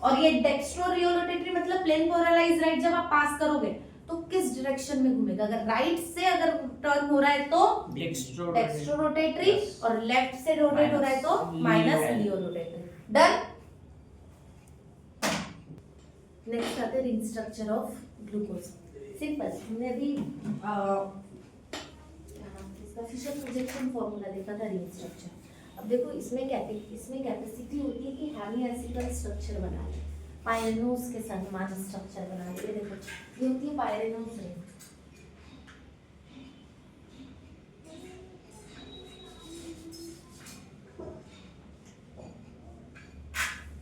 और ये डेक्स्ट्रो रियोरोटेटरी मतलब प्लेन पोलराइज राइट, जब आप पास करोगे तो किस डायरेक्शन में घूमेगा? अगर राइट से अगर टर्न हो रहा है तो डेक्स्ट्रो रोटेटरी, और लेफ्ट से रोटेट हो रहा है तो माइनस लियो रोटेटरी। डन। नेक्स्ट आते हैं ring structure of glucose. Simple, हमने अभी इसका फिशर प्रोजेक्शन फॉर्मूला देखा था रिंग स्ट्रक्चर। अब देखो इसमें कैपेसिटी होती है कि हैवी एसिकल स्ट्रक्चर बना ले, पायरेनोज के समान स्ट्रक्चर बना ले। देखो ये होती है पायरेनोज रिंग।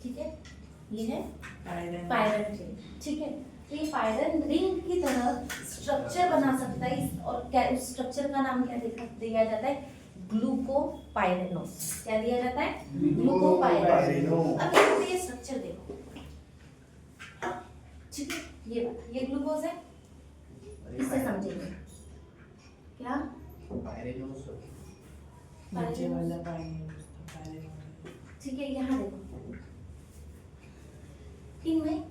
ठीक है, ये है पायरन रिंग। ठीक है, तो ये पायरन रिंग की तरह स्ट्रक्चर बना सकता है और क्या उस स्ट्रक्चर का नाम क्या दिया जाता है? ग्लूकोपाइरेनोज। क्या दिया जाता है? ग्लूकोपाइरेनोज। अब ये स्ट्रक्चर देखो, ठीक है, ये ग्लूकोज है, इससे समझेंगे क्या नीचे वाला पायरेनोज। ठीक है, यहाँ देखो इनमें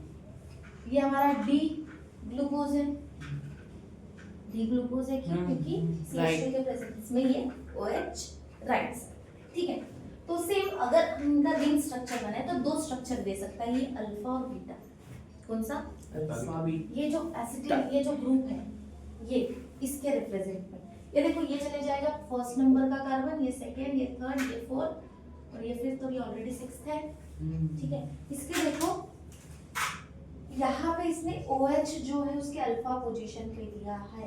ये हमारा डी ग्लूकोज है, डी ग्लूकोज है क्योंकि CH2 के प्रेजेंस में ये OH राइट। ठीक है, तो सेम अगर इनका रिंग स्ट्रक्चर बना है तो दो स्ट्रक्चर दे सकता है, ये अल्फा और बीटा। कौन सा? Alpha beta. ये जो एसिटिक ये जो ग्रुप है ये इसके रिप्रेजेंट में, ये देखो ये चले जाएगा फर्स्ट नंबर का कार्बन, ये सेकंड, ये थर्ड, ये फोर्थ और ये फिफ्थ, तो ये ऑलरेडी सिक्स्थ है। ठीक है, इसके देखो यहाँ पे इसने OH जो है उसके अल्फा पोजीशन पे दिया है।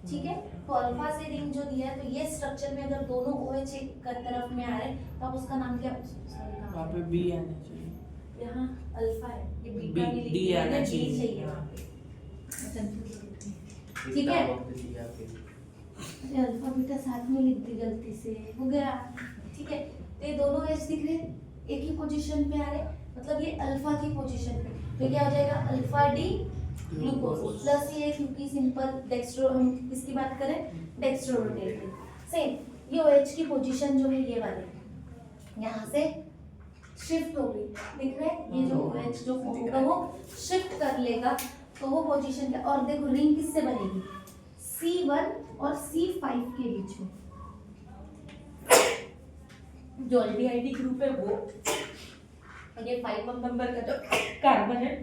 ठीक है, तो अल्फा से रिंग जो दिया है, तो ये स्ट्रक्चर में अगर दोनों OH एक तरफ में आ रहे हैं तो आप उसका नाम क्या? वहाँ पे B आना चाहिए, यहाँ अल्फा है, ये बीटा नहीं लिख D दिया, आना D चाहिए। चाहिए वहाँ पे। ठीक है, अरे अल्फा बीटा साथ में लिख दी गलती से, हो गया। ठीक है, तो ये दोनों एच दिख रहे हैं, एक ही पोजीशन पे आ रहे, मतलब ये अल्फा की पोजीशन पे, तो क्या हो जाएगा? अल्फा डी ग्लूकोज प्लस ये, क्योंकि सिंपल डेक्स्ट्रो, हम किसकी बात करें? Dextrorotatory. सेम ये OH की पोजीशन जो है ये वाली यहाँ से शिफ्ट हो गई, दिख रहा है? ये जो OH जो फॉर्म होगा वो शिफ्ट कर लेगा, तो वो पोजीशन क्या? और देखो रिंग किससे बनेगी? C1 और C5 के बीच में जो एल्डिहाइड ग्रुप है वो, और ये 5 नंबर का जो कार्बन है।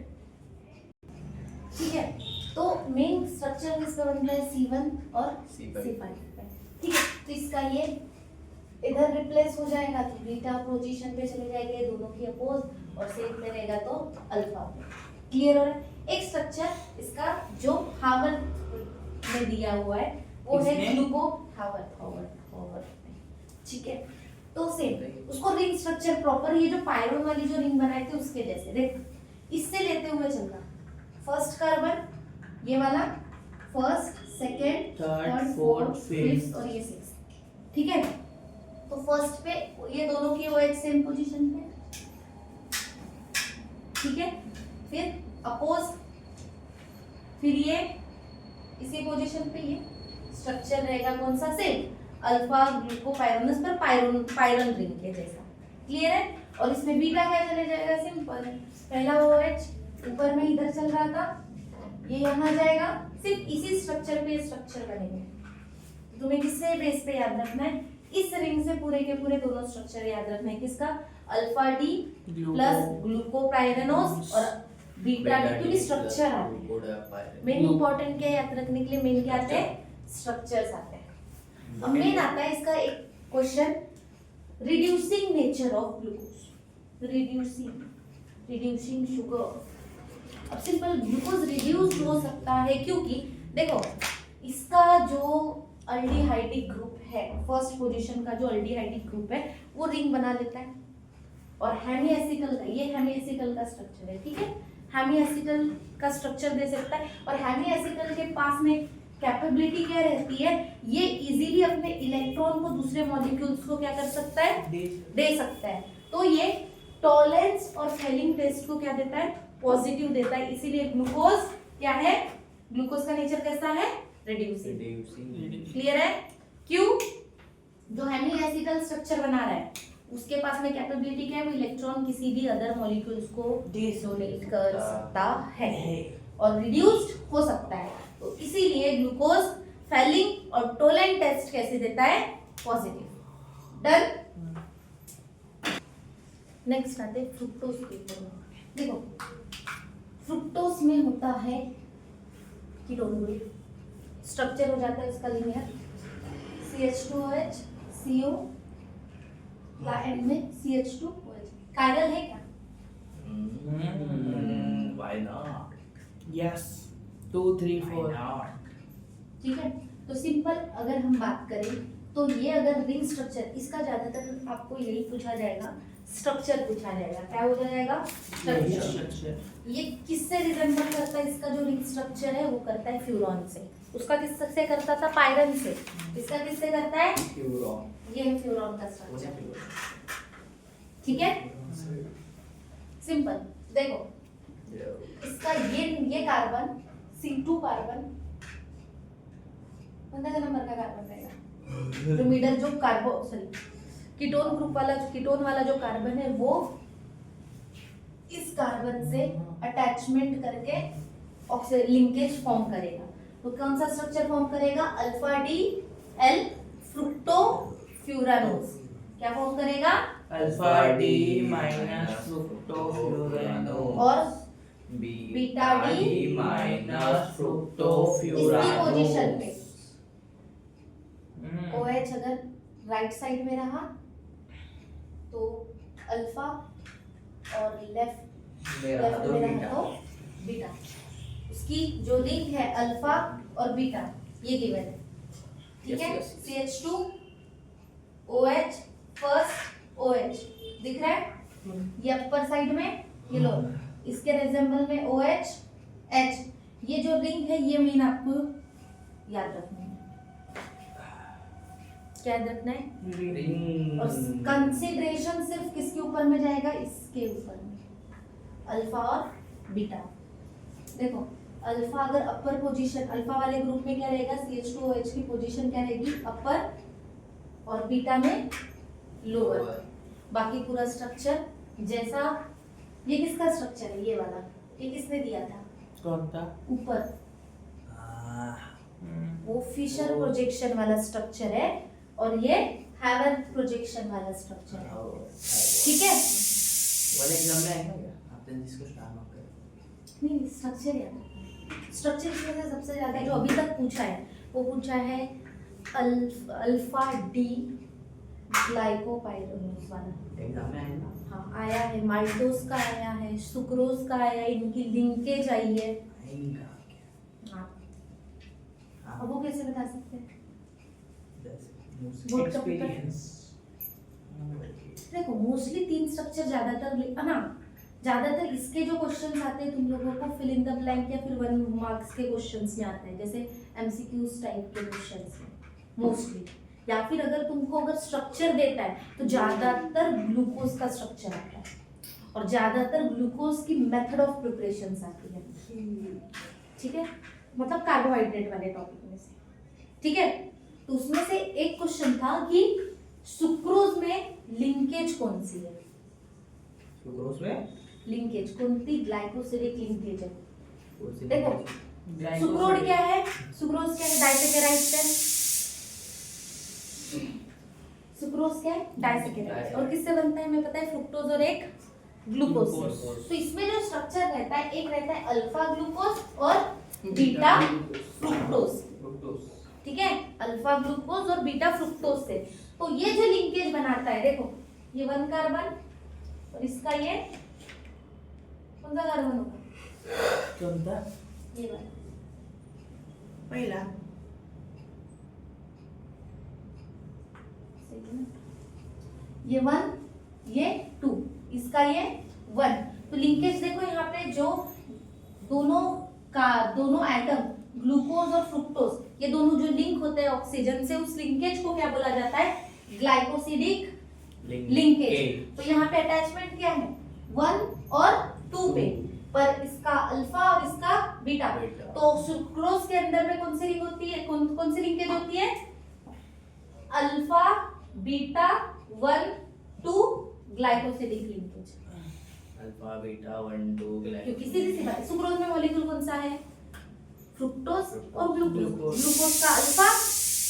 ठीक है, तो मेन स्ट्रक्चर किसका बनता है? C1 और C5। ठीक है, तो इसका ये इधर रिप्लेस हो जाएगा तो बीटा पोजीशन पे चले जाएंगे, दोनों की अपोज, और सेम पे रहेगा तो अल्फा। क्लियर हो रहा है? एक स्ट्रक्चर इसका जो हावर में दिया हुआ है वो है ग्लूको हावर। ठीक है, तो सेम उसको रिंग स्ट्रक्चर प्रॉपर, ये जो पायरोन वाली जो रिंग बनाए थे उसके जैसे देख, इससे लेते हुए चलना। फर्स्ट कार्बन ये वाला, first, second, third, fourth, fifth और ये सिक्स्थ। ठीक है, तो फर्स्ट पे ये दोनों की OH सेम पोजीशन पे। ठीक है, फिर अपोज, फिर ये इसी पोजीशन पे ये स्ट्रक्चर रहेगा कौन सा? सेम अल्फा ग्लूकोपाइरोनस पर पायरन रिंग के जैसा। क्लियर है? और इसमें बीटा क्या चले जाएगा? सिंपल, पहला OH ऊपर में इधर चल रहा था, ये यहाँ जाएगा, सिर्फ इसी स्ट्रक्चर पे स्ट्रक्चर बनेंगे। तुम्हें किससे बेस पे याद रखना है? इस रिंग से पूरे के पूरे दोनों स्ट्रक्चर याद रखना है। किसका? अल्फा डी प्लस ग्लूकोपाइरेनोज और बीटा डी, क्योंकि स्ट्रक्चर आते हैं। मेन इंपॉर्टेंट क्या याद रखने के लिए? मेन क्या आते हैं? स्ट्रक्चर्स आते हैं। अब मेन आता है इसका एक question, reducing nature of glucose, reducing sugar. अब सिंपल ग्लूकोज रिड्यूस हो सकता है क्योंकि देखो इसका जो अल्डिहाइडिक ग्रुप है, फर्स्ट पोजीशन का जो अल्डिहाइडिक ग्रुप है वो रिंग बना लेता है, और हेमीएसिकल का, ये हेमीएसिकल का स्ट्रक्चर है। ठीक है, हेमीएसिकल का स्ट्रक्चर दे सकता है, और हेमीएसिकल के पास में कैपेबिलिटी क्या रहती है, ये इजीली अपने इलेक्ट्रॉन को दूसरे मॉलिक्यूल्स को क्या कर सकता है, दे सकता है। तो ये टॉलेंस और फेलिंग टेस्ट को क्या देता है, पॉजिटिव देता है। इसीलिए ग्लूकोज क्या है, ग्लूकोज का नेचर कैसा है, रिड्यूसिंग। क्लियर है? क्यों? जो हेमीएसिडल स्ट्रक्चर बना रहा है उसके पास में कैपेबिलिटी क्या है, वो इलेक्ट्रॉन किसी भी अदर मॉलिक्यूल्स को डिसोनेट कर सकता है और रिड्यूस्ड हो सकता है। तो इसीलिए ग्लूकोज फेलिंग और टोलेंट टेस्ट कैसे देता है, पॉजिटिव। डन। नेक्स्ट आते हैं फ्रुक्टोज के ऊपर। देखो फ्रुक्टोज में होता है कीटोन ग्रुप, स्ट्रक्चर हो जाता है इसका लीनियर CH2OH CO या एंड में CH2OH। कायरल है क्या? Why not? Yes 2 3 Why 4 not? ठीक है, तो सिंपल अगर हम बात करें तो ये अगर रिंग स्ट्रक्चर, इसका ज्यादातर आपको यही पूछा जाएगा, स्ट्रक्चर पूछा जाएगा। क्या हो जाएगा, स्ट्रक्चर। ये किससे रिजेंबल करता है, इसका जो रिंग स्ट्रक्चर है वो करता है फ्यूरॉन से। उसका किससे करता था, पायरन से। इसका किससे करता है, Furon. ये है फ्यूरॉन का What's स्ट्रक्चर। furon? ठीक है, सिंपल। देखो Yeah. इसका ये कार्बन C2 कार्बन, पंद्रह का नंबर का कार्बन रहेगा। जो मिडल जो कार्बो सॉरी कीटोन ग्रुप वाला, कीटोन वाला जो कार्बन है वो इस कार्बन से अटैचमेंट करके ऑक्सीजन लिंकेज फॉर्म करेगा। तो कौन सा स्ट्रक्चर फॉर्म करेगा, alpha D L fructo furanose. क्या फॉर्म करेगा, अल्फा डी माइनस फ्रुक्टोफ्यूरानोज और बीटा डी माइनस इसकी फ्रुक्टोफ्यूरानोज। पोजीशन पे OH अगर राइट साइड में रहा तो अल्फा और लेफ्ट में रहा तो बीटा। उसकी जो लिंक है अल्फा और बीटा ये गिवन है। ठीक है, CH2 OH फर्स्ट OH दिख रहा है, ये अपर साइड में, ये लोअर, इसके रिजेंबल में OH H। ये जो रिंग है ये मेन आपको याद रखना है। क्या याद रखना है, और कंसिडरेशन सिर्फ किसके ऊपर में जाएगा, इसके ऊपर में, अल्फा और बीटा। देखो अल्फा अगर अपर पोजीशन, अल्फा वाले ग्रुप में क्या रहेगा, CH2OH की पोजीशन क्या रहेगी, अपर, और बीटा में लोअर। बाकी पूरा स्ट्रक्चर जैसा, ये किसका स्ट्रक्चर है, ये वाला, ये किसने दिया था, कौन था, ऊपर, वो फिशर प्रोजेक्शन वाला स्ट्रक्चर है और ये हैवर्थ प्रोजेक्शन वाला स्ट्रक्चर है। ठीक है, वाले एग्जाम में आएगा क्या, आपने जिसको स्टार मार्क कर, नहीं स्ट्रक्चर याद रखना। स्ट्रक्चर इसमें से सबसे ज्यादा जो अभी तक पूछा है वो पूछा है अल्फा डी ग्लाइकोपाइरोनोज वाला। एग्जाम में आएगा, हाँ आया है, माइटोस का आया है, सुक्रोज का आया है, इनकी लिंकेज आई है। आएगा क्या, हाँ, अब वो कैसे बता सकते हैं, जैसे बोर्ड का पेपर। एक्सपीरियंस। देखो मोस्टली 3 स्ट्रक्चर ज्यादातर इसके जो क्वेश्चंस आते हैं तुम लोगों को फिल इन द ब्लैंक या फिर 1 मार्क्स के क्वेश्चंस में आते हैं, जैसे MCQs टाइप के क्वेश्चंस में मोस्टली। या फिर अगर तुमको अगर स्ट्रक्चर देता है तो ज्यादातर ग्लूकोज का स्ट्रक्चर आता है और ज्यादातर ग्लूकोज की मेथड ऑफ प्रिपरेशन आती है। ठीक है, मतलब कार्बोहाइड्रेट वाले टॉपिक में से। ठीक है, तो उसमें से एक क्वेश्चन था कि सुक्रोज में लिंकेज कौन सी है, सुक्रोज में लिंकेज कौन सी ग्लाइकोसिलिक लिंकेज है। उसी देखो सुक्रोज क्या है, सुक्रोज क्या है, डाइसेकेराइड है। सुक्रोज क्या है, डाइसेकेराइड। और किससे बनता है हमें पता है, फ्रुक्टोज और एक ग्लूकोज से। तो इसमें जो स्ट्रक्चर रहता है, एक रहता है अल्फा ग्लूकोज और बीटा फ्रुक्टोज। ठीक है, अल्फा ग्लूकोज और बीटा फ्रुक्टोज से। तो ये जो लिंकेज बनाता है, देखो ये 1 कार्बन और इसका ये कौन सा कार्बन होगा, कौन था, ये वाला पहला, ये 1 ये 2, इसका ये 1। तो लिंकेज देखो यहाँ पे जो दोनों एटम ग्लूकोज और फ्रुक्टोज ये दोनों जो लिंक होते हैं ऑक्सीजन से, उस लिंकेज को क्या बोला जाता है? Glycosidic linkage. तो यहाँ पे अटैचमेंट क्या है? 1 और 2 पे, पर इसका अल्फा और इसका बीटा। तो सुक्रोज के अंदर में कौन सी रिंग होती है, कौन सी लिंकेज होती है? Alpha beta 1 2 glycosidic linkage. Alpha beta 1 2 क्योंकि सीधी सी बात है, सुक्रोज में मॉलिक्यूल कौन सा है? फ्रुक्टोज और ग्लूकोज। ग्लूकोज का अल्फा,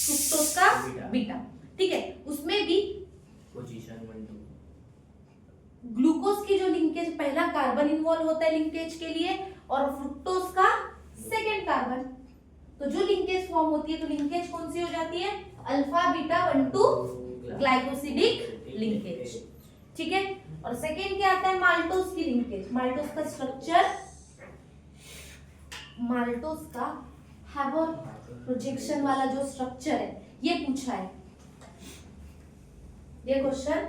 फ्रुक्टोज का बीटा। ठीक है, उसमें भी पोजीशन 1 2। ग्लूकोज की जो लिंकेज, पहला कार्बन इन्वॉल्व होता है लिंकेज के लिए, और फ्रुक्टोज का सेकंड कार्बन। तो जो लिंकेज फॉर्म होती है, तो लिंकेज कौन सी हो जाती है? Alpha beta 1 2 glycosidic linkage. ठीक है, और सेकंड क्या आता है? माल्टोज की लिंकेज। माल्टोज का स्ट्रक्चर, माल्टोज का हैवर प्रोजेक्शन वाला जो स्ट्रक्चर है, ये पूछा है, ये क्वेश्चन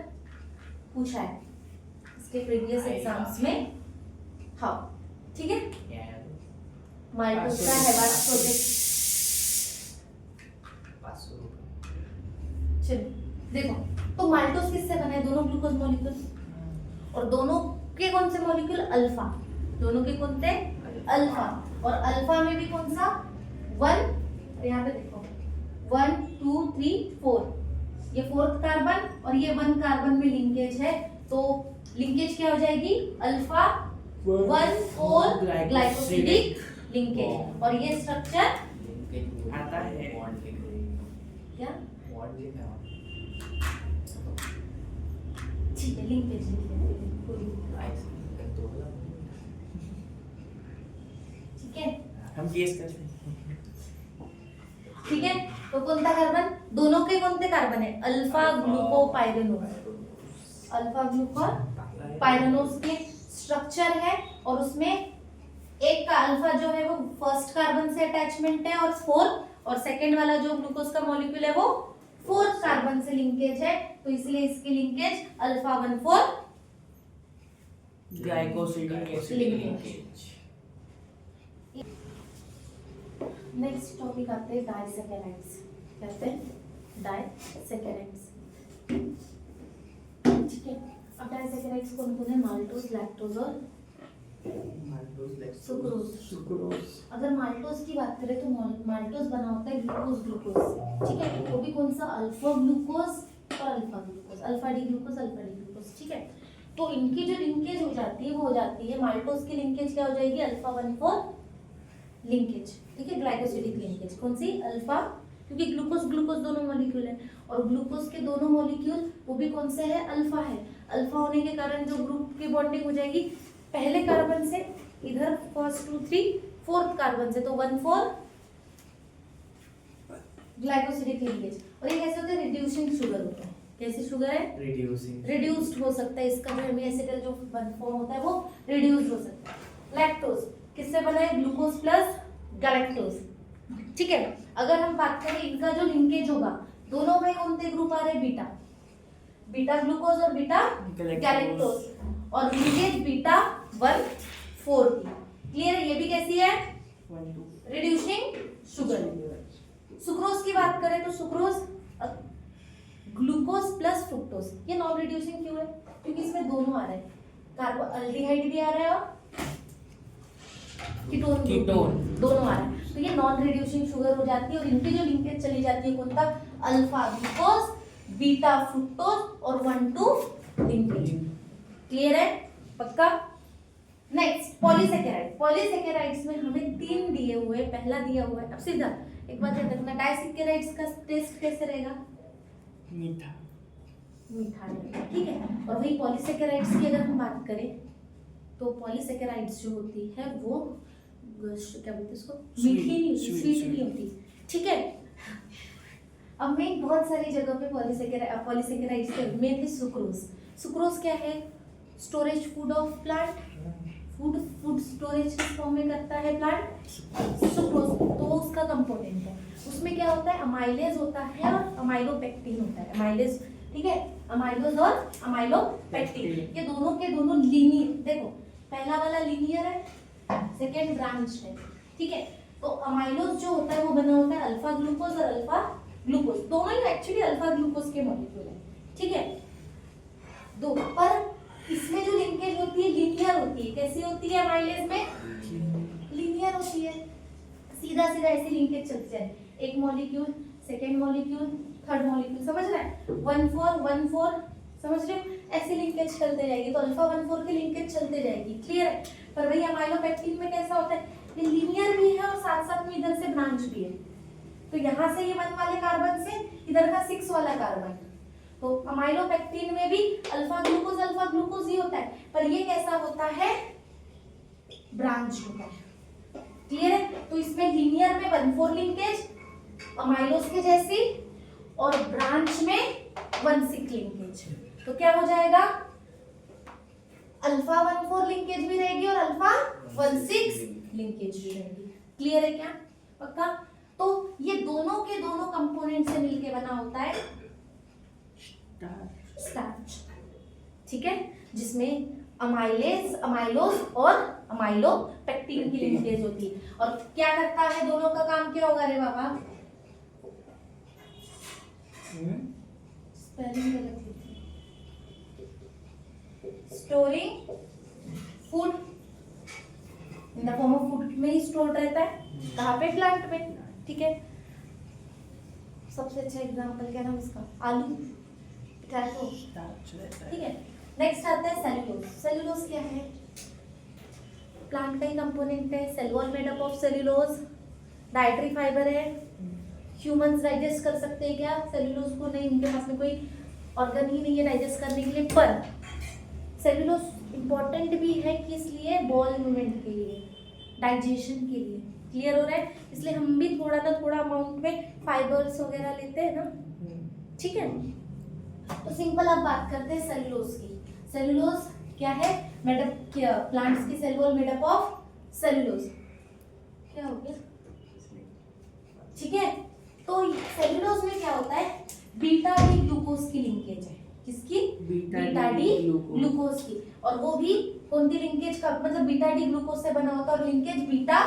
पूछा है इसके प्रीवियस एग्जाम्स में। हाँ, ठीक है, माल्टोज का हैवर प्रोजेक्ट। चलिए देखो, तो माल्टोज किससे बना है? दोनों ग्लूकोज मॉलिक्यूल, और दोनों के कौन से मॉलिक्यूल? अल्फा। दोनों के कौन थे? अल्फा। और अल्फा में भी कौन सा? 1, यहाँ पे देखो 1 2 3 4, ये 4th कार्बन और ये 1 कार्बन में लिंकेज है। तो लिंकेज क्या हो जाएगी? Alpha 1 4 glycosidic linkage. और ये स्ट्रक्चर आता है बॉन्ड लिख रही है। क्या? बॉन्ड लिखा है। ठीक है, लिंकेज लिख लेते हैं। ठीक है, हम गेस करते हैं। ठीक है, तो कौन सा कार्बन? दोनों के कौन से कार्बन है? Alpha glucopyranose. अल्फा ग्लूकोपाइरेनोज के स्ट्रक्चर है, और उसमें एक का अल्फा जो है वो फर्स्ट कार्बन से अटैचमेंट है, और 4, और सेकंड वाला जो ग्लूकोज का मॉलिक्यूल है वो 4th कार्बन से लिंकेज है। तो इसलिए इसकी linkage alpha 1 4 glycosidic linkage. Next topic आते हैं डाइसैकेराइड्स। कहते हैं डाइसैकेराइड्स। ठीक है, अब डाइसैकेराइड्स कौन कौन है? माल्टोज, लैक्टोज और सुक्रोज। अगर माल्टोज की बात करें तो माल्टोज बना होता है ग्लूकोज से। ठीक है, वो भी कौन सा? अल्फा ग्लूकोज और alpha glucose, alpha D glucose, alpha D glucose. ठीक है, तो इनकी जो लिंकेज हो जाती है वो हो जाती है, माल्टोज की लिंकेज क्या हो जाएगी? Alpha 1 4 linkage. ठीक है, ग्लाइकोसिडिक लिंकेज। कौन सी? अल्फा, क्योंकि ग्लूकोज ग्लूकोज दोनों मॉलिक्यूल है, और ग्लूकोज के दोनों मॉलिक्यूल वो भी कौन से है? अल्फा है। अल्फा होने के कारण जो ग्रुप की बॉन्डिंग हो जाएगी पहले कार्बन से इधर 1 2 3 4th कार्बन से, तो 1 4 ग्लाइकोसिडिक लिंकेज। और ये कैसे होता है? रिड्यूसिंग शुगर होता है। कैसे शुगर है? रिड्यूस्ड हो सकता है, इसका जो एमिएसिटिल जो फॉर्म होता है वो रिड्यूस्ड हो सकता है। लैक्टोज किससे बना है? Glucose plus galactose. ठीक है, अगर हम बात करें इनका जो लिंकेज होगा, दोनों में कौन से ग्रुप आ रहे हैं? बीटा, बीटा ग्लूकोज और बीटा गैलेक्टोज, और लिंकेज बीटा 1 4 की। क्लियर है? ये भी कैसी है? Reducing sugar. सुक्रोज की बात करें तो सुक्रोज ग्लूकोज प्लस फ्रुक्टोज, ये नॉन रिड्यूसिंग क्यों है? क्योंकि इसमें दोनों आ रहे हैं, कार्बोअल्डिहाइड भी आ रहा है और कीटोन दोनों आ रहे हैं, तो ये नॉन रिड्यूसिंग शुगर हो जाती है। और इनकी जो लिंकेज चली जाती है कौन सा? अल्फा ग्लूकोज, बीटा फ्रुक्टोज और 1 2 लिंकेज। क्लियर है? पक्का? Next polysaccharide. पॉलीसेकेराइड्स में हमें 3 दिए हुए, पहला दिया हुआ है। अब सीधा एक बात याद रखना, डाइसेकेराइड्स का टेस्ट कैसे रहेगा? मीठा रहेगा। ठीक है, और वही पॉलीसेकेराइड्स की अगर हम बात करें तो पॉलीसेकेराइड्स जो होती है वो क्या बोलते हैं उसको? मीठी नहीं होती, स्वीट नहीं होती। ठीक है, अब मैं बहुत सारी जगह पे पॉलीसेकेराइड्स के मेनली सुक्रोज। सुक्रोज क्या है? Storage food of plant. Food storage किस फॉर्म में करता है प्लांट? सुक्रोज, तो उसका कंपोनेंट है। उसमें क्या होता है? अमाइलेज होता है और अमाइलोपेक्टिन होता है। अमाइलेज, ठीक है, अमाइलोज और अमाइलोपेक्टिन, ये दोनों के दोनों लीनियर। देखो, पहला वाला लीनियर है, सेकेंड ब्रांच है। ठीक है, तो अमाइलोज जो होता है वो बना होता है अल्फा ग्लूकोज और अल्फा ग्लूकोज, दोनों ही एक्चुअली अल्फा ग्लूकोज के मॉलिक्यूल है, ठीक है। दो पर इसमें जो लिंकेज होती है लीनियर होती है। कैसी होती है अमाइलेज में? लीनियर होती है, सीधा सीधा ऐसी लिंकेज चलती जाए, एक molecule second molecule third molecule, समझ रहे हैं? 1 4 समझ रहे हो? ऐसी लिंकेज चलते जाएगी, तो अल्फा 1 4 की लिंकेज चलते जाएगी, क्लियर है। पर वही अमाइलोपेक्टिन में कैसा होता है, ये लीनियर भी है और साथ साथ में इधर से ब्रांच भी है। तो यहाँ से ये 1 वाले कार्बन से इधर का 6 वाला कार्बन, तो अमाइलोपेक्टिन में भी अल्फा ग्लूकोज ही होता है, पर ये कैसा होता है, ब्रांच होता है, क्लियर है। तो इसमें लीनियर में 1 4 लिंकेज अमाइलोज के जैसी और ब्रांच में 1 6 लिंकेज, तो क्या हो जाएगा, अल्फा 1 4 लिंकेज भी रहेगी और अल्फा 1 6 लिंकेज भी रहेगी, क्लियर है क्या? पक्का? तो ये दोनों के दोनों कंपोनेंट से मिलके बना होता है स्टार्च, ठीक है, जिसमें अमाइलोज और अमाइलोपेक्टिन की लिंकेज होती है। और क्या करता है, दोनों का काम क्या होगा रे बाबा? स्पेलिंग गलत लिखी, storing food in the form of food में ही स्टोर रहता है, कहाँ पे? प्लांट में, ठीक है। सबसे अच्छा एग्जांपल क्या नाम इसका, आलू, पोटैटो, ठीक है। नेक्स्ट आता है सेल्यूलोज। सेल्यूलोज क्या है? प्लांट का ही कंपोनेंट है, cell wall made up of cellulose, dietary fibre है। ह्यूमंस डाइजेस्ट कर सकते हैं क्या सेल्यूलोज को? नहीं, उनके पास में कोई ऑर्गन ही नहीं है डाइजेस्ट करने के लिए। पर सेल्यूलोज इंपॉर्टेंट भी है किस लिए? बॉल मूवमेंट के लिए, डाइजेशन के लिए, क्लियर हो रहा है? इसलिए हम भी थोड़ा ना थोड़ा अमाउंट में फाइबर्स वगैरह लेते हैं ना, ठीक है। तो सिंपल अब बात करते हैं सेल्यूलोज की। सेल्यूलोज क्या है? मेडअप प्लांट्स की cell wall made up of cellulose. क्या हो गया? ठीक है। तो सेल्यूलोज में क्या होता है, बीटा डी ग्लूकोज की लिंकेज है। किसकी? बीटा डी ग्लूकोज की। और वो भी कौन सी लिंकेज का, मतलब बीटा डी ग्लूकोज से बना होता है और लिंकेज बीटा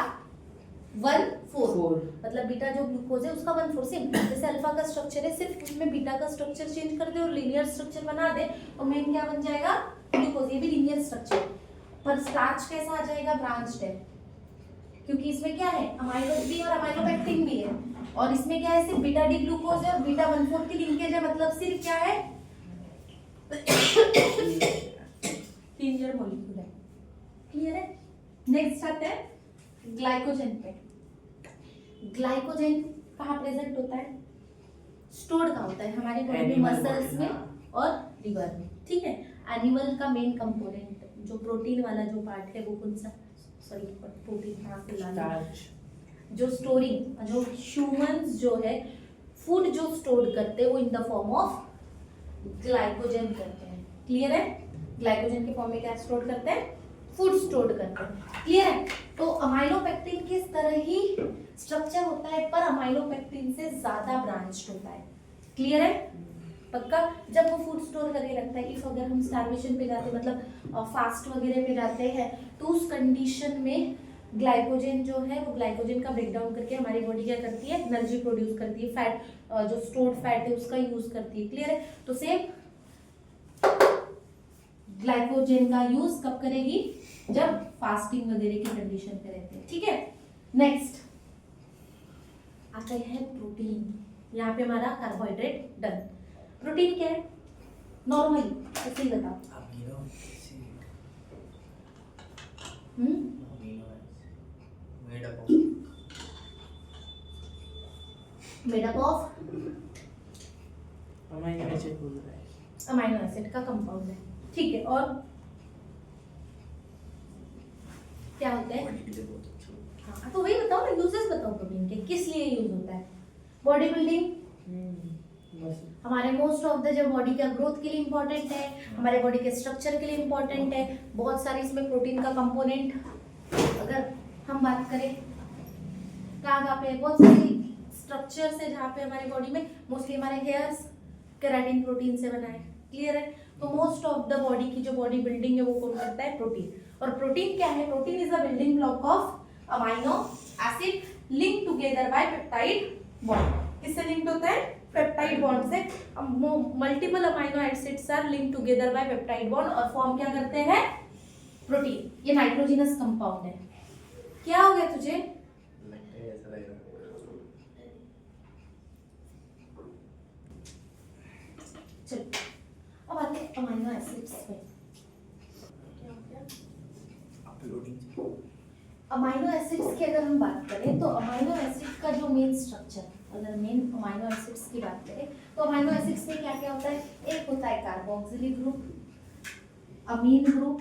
1 4, मतलब बीटा जो ग्लूकोज है उसका 1 4 सेम। जैसे अल्फा का स्ट्रक्चर है, सिर्फ उसमें बीटा का स्ट्रक्चर चेंज कर दे और लीनियर स्ट्रक्चर बना दे और मेन क्या बन जाएगा? ग्लूकोज। ये भी लीनियर स्ट्रक्चर। पर स्टार्च कैसा आ जाएगा? ब्रांच्ड है, क्योंकि इसमें क्या है, अमाइलोज भी और अमाइलोपेक्टिन भी है। और इसमें क्या है, सिर्फ बीटा डी ग्लूकोज है और बीटा 1 4 की लिंकेज है, मतलब सिर्फ क्या है, लीनियर मॉलिक्यूल है, क्लियर है। नेक्स्ट आता है ग्लाइकोजन पे। ग्लाइकोजन कहाँ प्रेजेंट होता है? स्टोर्ड कहाँ होता है? हमारी बॉडी में, मसल्स में और लिवर में, ठीक है। एनिमल का मेन कंपोनेंट जो प्रोटीन वाला जो पार्ट है वो कौन सा? सॉरी, प्रोटीन कहाँ से लाना, जो स्टोरिंग, जो ह्यूमंस जो है फूड जो स्टोर करते हैं वो in the form of glycogen करते हैं, क्लियर है। ग्लाइकोजन के फॉर्म में क्या स्टोर करते हैं? फूड स्टोर करते हैं, क्लियर है। तो अमाइलोपेक्टिन की तरह ही स्ट्रक्चर होता है, पर अमाइलोपेक्टिन से ज्यादा ब्रांच्ड होता है, क्लियर है। पक्का? जब वो फूड स्टोर करके रखता है, इफ अगर हम स्टार्वेशन पे जाते हैं, मतलब फास्ट वगैरह पे जाते हैं, तो उस कंडीशन में ग्लाइकोजन जो है वो ग्लाइकोजन का ब्रेकडाउन करके हमारी बॉडी क्या करती है? एनर्जी प्रोड्यूस करती है, फैट जो स्टोर्ड फैट है उसका यूज करती है, क्लियर है। तो सेम ग्लाइकोजन का यूज कब करेगी? जब फास्टिंग वगैरह की कंडीशन पे रहते हैं, ठीक है। नेक्स्ट आता है प्रोटीन। यहाँ पे हमारा कार्बोहाइड्रेट डन। प्रोटीन क्या है? नॉर्मली ऐसे ही बताओ। मेडअप ऑफ अमाइनो एसिड का कंपाउंड है, ठीक है। और क्या होता है? हाँ, तो वही बताओ ना, यूजेस बताओ प्रोटीन के, किस लिए यूज होता है? बॉडी बिल्डिंग, हमारे मोस्ट ऑफ द जो बॉडी का ग्रोथ के लिए इंपॉर्टेंट है, हमारे बॉडी के स्ट्रक्चर के लिए इंपॉर्टेंट है। बहुत सारे इसमें प्रोटीन का कंपोनेंट अगर हम बात करें कहाँ पे, बहुत सारी स्ट्रक्चर्स है जहाँ पे हमारी बॉडी में मोस्टली हमारे हेयर्स केराटिन प्रोटीन से बना है, क्लियर है। तो मोस्ट ऑफ द बॉडी की जो बॉडी बिल्डिंग है वो कौन करता है? प्रोटीन। और प्रोटीन क्या है? Protein is the building block of amino acid link together by peptide bond. किससे लिंक्ड होते हैं? पेप्टाइड बॉन्ड से। Multiple amino acids are linked together by peptide bond और फॉर्म क्या करते हैं? प्रोटीन। ये नाइट्रोजनस कंपाउंड है। क्या हो गया तुझे? लगता है ऐसा लग रहा है। चलो अब आते हैं अमाइनो एसिड्स पे। अपलोडिंग। अमाइनो एसिड्स की अगर हम बात करें तो अमाइनो एसिड का जो मेन स्ट्रक्चर, अगर मेन अमाइनो एसिड्स की बात करें तो अमाइनो एसिड्स में क्या क्या होता है? एक होता है कार्बोक्सिलिक ग्रुप, अमीन ग्रुप,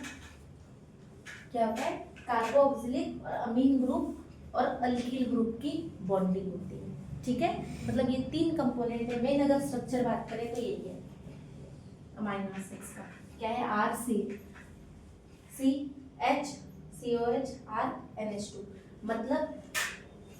क्या होता है? कार्बोक्सिलिक और अमीन ग्रुप और अल्किल ग्रुप की बॉन्डिंग होती है। ठीक है, मतलब ये तीन कंपोनेंट है। मेन अगर स्ट्रक्चर बात करें तो यही है अमाइनो एसिड्स का। क्या है? R C C H COH R NH2। मतलब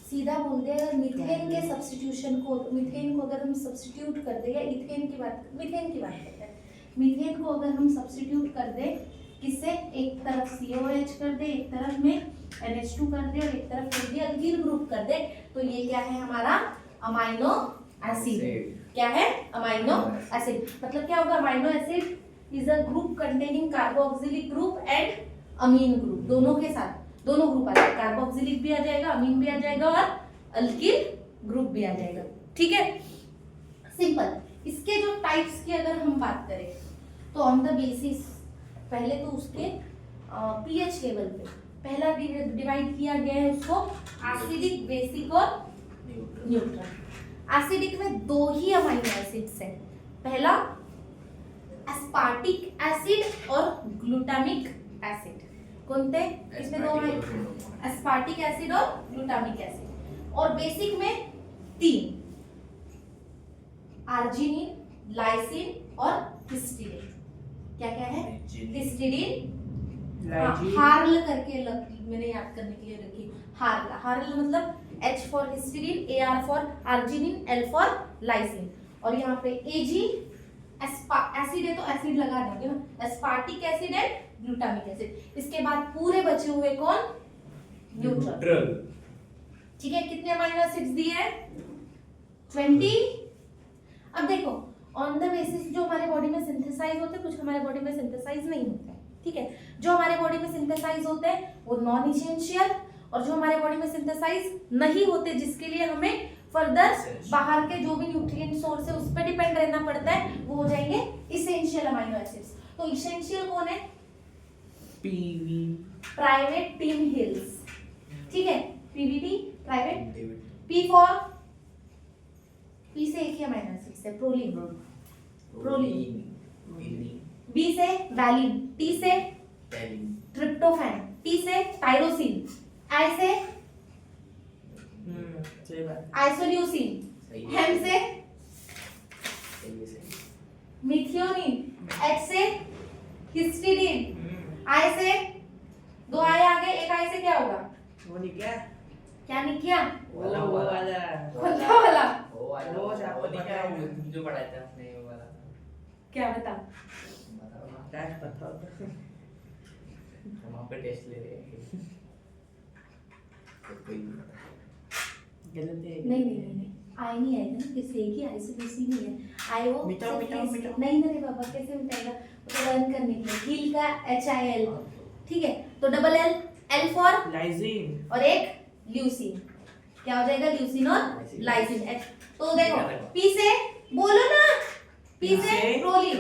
सीधा बोलते हैं अगर मीथेन के सब्स्टिट्यूशन को, मीथेन को अगर हम सब्स्टिट्यूट कर दें या मीथेन की बात करते हैं, मीथेन को अगर हम सब्स्टिट्यूट कर दें किससे? एक तरफ COH कर दे, एक तरफ में NH2 कर दे और एक तरफ कर दे अल्किल ग्रुप कर दे, तो ये क्या है हमारा? Amino acid. क्या है? Amino acid. मतलब क्या होगा? Amino acid is a group containing carboxylic group and amine group. दोनों के साथ दोनों ग्रुप आ जाएगा, कार्बोक्सिलिक भी आ जाएगा, अमीन भी आ जाएगा और अल्किल ग्रुप भी आ जाएगा। ठीक है, सिंपल। इसके जो टाइप्स की अगर हम बात करें तो ऑन द बेसिस, पहले तो उसके पीएच लेवल पे पहला डिवाइड किया गया है उसको एसिडिक, बेसिक और न्यूट्रल। एसिडिक में दो ही अमाइनो एसिड्स हैं। पहला एस्पार्टिक एसिड और ग्लूटामिक एसिड। कौन थे? किसमें दो हैं? एस्पार्टिक एसिड और ग्लूटामिक एसिड। और बेसिक में तीन, आर्जिनिन, लाइसिन और हिस्टिडीन। क्या क्या है? हिस्टिडीन, हार्ल करके मैंने याद करने के लिए रखी। हार्ल, हार्ल मतलब H for histidine, AR for arginine, L for lysine. और यहाँ पे AG एसिड है तो एसिड लगा देंगे ना, एस्पार्टिक एसिड है, ग्लूटामिक एसिड। इसके बाद पूरे बचे हुए कौन? न्यूट्रल। ठीक है, कितने अमाइनो एसिड्स दिए हैं? 20। अब देखो ऑन द बेसिस जो हमारे बॉडी में सिंथेसाइज होते हैं, कुछ हमारे बॉडी में सिंथेसाइज नहीं होते हैं। ठीक है, जो हमारे बॉडी में सिंथेसाइज होते हैं वो नॉन इसेंशियल, और जो हमारे बॉडी में सिंथेसाइज नहीं होते जिसके लिए हमें फर्दर बाहर के जो भी न्यूट्रिएंट सोर्स है उस पर डिपेंड रहना पड़ता है, वो हो जाएंगे इसेंशियल अमाइनो एसिड्स। तो इसेंशियल कौन है? PV, private team hills. ठीक है, PVT private, P for, P से एक ही अमाइनो एसिड से प्रोलीन, B से वैलिन, T से ट्रिप्टोफैन, T से टायरोसिन, I से सही बात। आइसोल्यूसिन, हेम से मिथियोनिन, H से हिस्टिडीन, I से दो I आ गए, एक I से क्या होगा? वो नहीं क्या? क्या नहीं किया? वो वाला वाला वो नहीं क्या जो पढ़ाया था आपने वो वाला? क्या बता? डैश पता होता। हम आप पे टेस्ट ले रहे हैं। कोई गलत है। नहीं आई नहीं आएगा ना, किसी एक ही आई से दूसरी नहीं है। आई वो मिटाओ। नहीं मेरे बाबा कैसे मिटाएगा? तो रन करने के लिए हील का HIL। ठीक है, तो डबल L फॉर लाइसिन और एक ल्यूसीन। क्या हो जाएगा? ल्यूसीन और लाइसिन। तो देखो P से बोलो ना, P से प्रोलीन,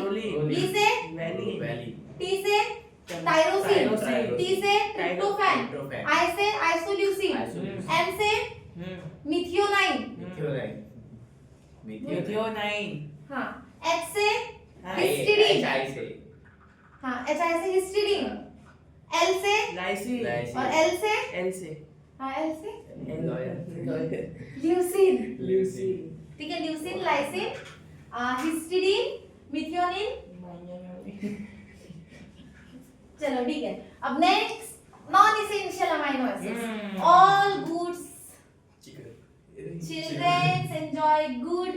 B से वैलिन, T से टायरोसिन, T से ट्रिप्टोफैन, I से आइसोल्यूसिन, M से मिथियोनाइन, मिथियोनाइन, हाँ, H से हिस्टिडीन, हाँ HI से हिस्टिडीन, L से लाइसिन और L से L से हाँ L से ल्यूसीन। ल्यूसीन। ठीक है, ल्यूसीन, लाइसिन, हिस्टिडीन, मिथियोनिन। चलो ठीक है, अब next non essential amino acids. All goods children enjoy good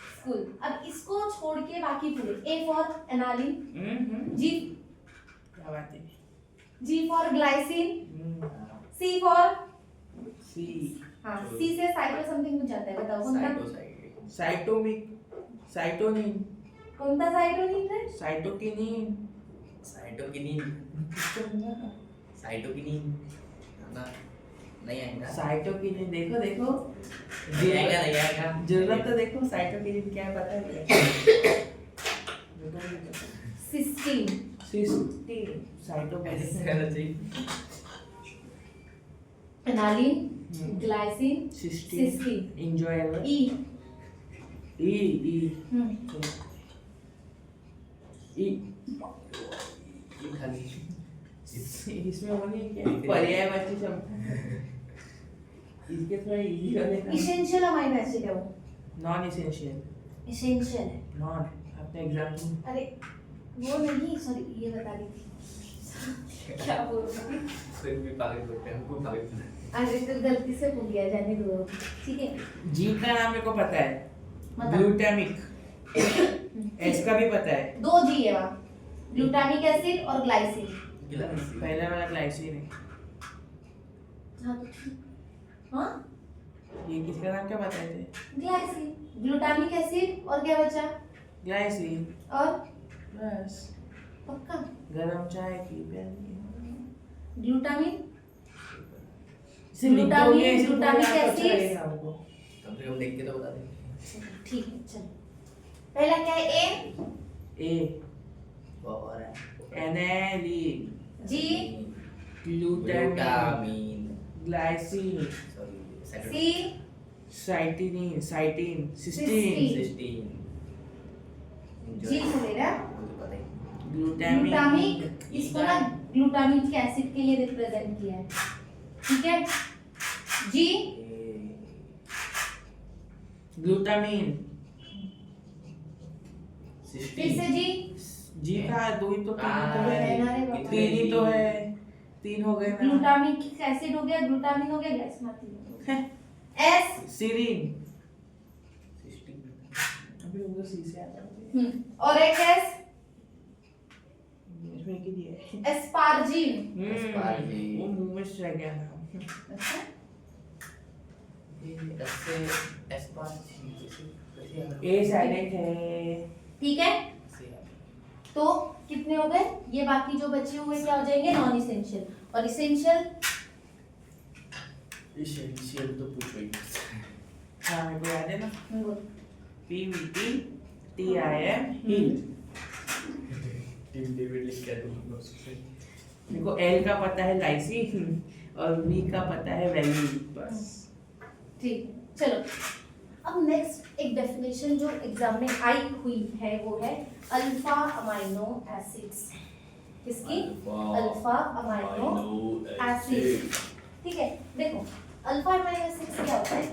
school. अब इसको छोड़ के बाकी पूरे A फॉर एनालिन, G क्या बात है? G for glycine, C for C हाँ सी से साइटो समथिंग कुछ जाता है, बताओ कौन सा? साइटोमिक साइटोनिन कौन सा साइटोनिन है? साइटोकिनिन साइटोकिनिन ना नहीं आएगा साइटोकिनिन देखो देखो नहीं आएगा जरूरत तो देखो साइटोकिनिन क्या है पता है cysteine, cysteine cytokinin alanine, glycine, cysteine cysteine, enjoy ई ई ई ई इसमें वो नहीं क्या पर्यायवाची शब्द इसके थोड़ा इजी वाले इसेंशियल अमाइनो एसिड है वो, नॉन इसेंशियल इसेंशियल है। नॉन अपने एग्जाम्पल अरे वो नहीं, सॉरी ये बता रही थी क्या बोल रही थी? कोई भी पागल बोलते हैं हमको पागल बोलते हैं अरे तो गलती से भूल गया, जाने दो, ठीक है। जी का नाम मेरे को पता है बताओ। ग्लूटामिक एस का भी पता है दो जी है वहाँ, ग्लूटामिक एसिड और ग्लाइसिन। पहला वाला ग्लाइसिन है हाँ तो ठीक, हाँ ये किसका नाम क्या बताए थे ग्लाइसिन, ग्लूटामिक एसिड और क्या बचा? ग्लाइसिन और बस पक्का गरम चाय की प्याली ग्लूटामिन, इसे लिख दोगे, इसे ग्लूटामिक बोलना तो अच्छा एसिड। लगेगा हमको कम से कम देख के तो बता दें ठीक है चलो। पहला क्या है? ए वो और है alanine G, glutamine glycine sorry C, साइटिनिन साइटिन सिस्टीन। सिस्टीन सिस्टीन जी चलेगा। मुझे पता ही ग्लूटामिक, इसको ना ग्लूटामिक एसिड के लिए रिप्रेजेंट किया है, ठीक है। जी, ग्लूटामिन फिर से जी, जी का दो ही तो तीन तो है है ना रे बाबा। तीन ही तो है तीन हो गए ना ग्लूटामिक एसिड हो गया, ग्लूटामिन हो गया, ग्लाइसिन हो गया। एस, सीरीन सिस्टीन अभी वो सी से आता है और एक एस, इसमें की दिया है एस्पार्जिन। एस्पार्जिन। वो मुंह में से रह गया नाम अच्छा, ऐसे एस्पार ए साइलेंट है ठीक है। तो कितने हो गए? ये बाकी जो बचे हुए क्या हो जाएंगे? Non essential. और इसेंशियल इसेंशियल तो पूछो ही हाँ मेरे को याद है ना बोल। पीवीटी टीआईएम हील टीम डेविड लिख के दो मेरे को एल का पता है लाइसिन और वी का पता है वैल्यू बस ठीक है, चलो अब नेक्स्ट एक डेफिनेशन जो एग्जाम में आई हुई है वो है अल्फा अमाइनो एसिड्स। किसकी? Alpha amino acid. ठीक है, देखो अल्फा अमाइनो एसिड्स क्या होता है?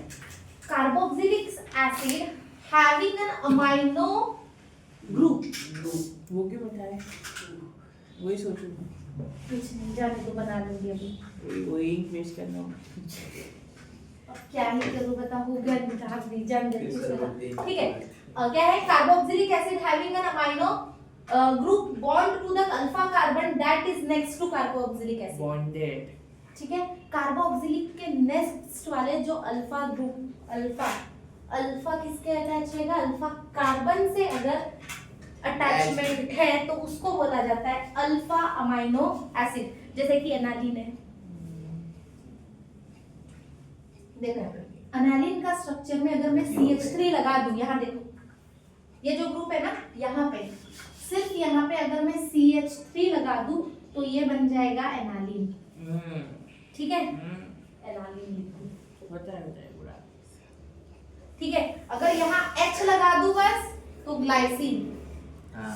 Carboxylic acid having an amino group. वो क्यों बताए वही सोचो कुछ नहीं, जाने तो बना लूंगी अभी। वही इंक वेस्ट करना अब क्या ही करूं, बता हो गया निकाल दी जान दे। फिर से बोलते हैं। ठीक है, क्या है? Carboxylic acid having an amino group bond to the alpha carbon that is next to carboxylic acid. Bonded ठीक है, कार्बोक्सिलिक के नेक्स्ट वाले जो अल्फा ग्रुप, अल्फा किसके अटैच रहेगा? अल्फा कार्बन से अगर अटैचमेंट है तो उसको बोला जाता है अल्फा अमाइनो एसिड। जैसे कि एनालिन है, देखो एनालिन का स्ट्रक्चर में अगर मैं CH3 लगा दूं, यहाँ देखो ये जो ग्रुप है ना, यहाँ पे सिर्फ यहाँ पे अगर मैं CH3 लगा दूं तो ये बन जाएगा एनालिन। ठीक है, एनालिन लिखो, होता है पूरा ठीक है। अगर यहाँ H लगा दूं बस तो ग्लाइसिन। हाँ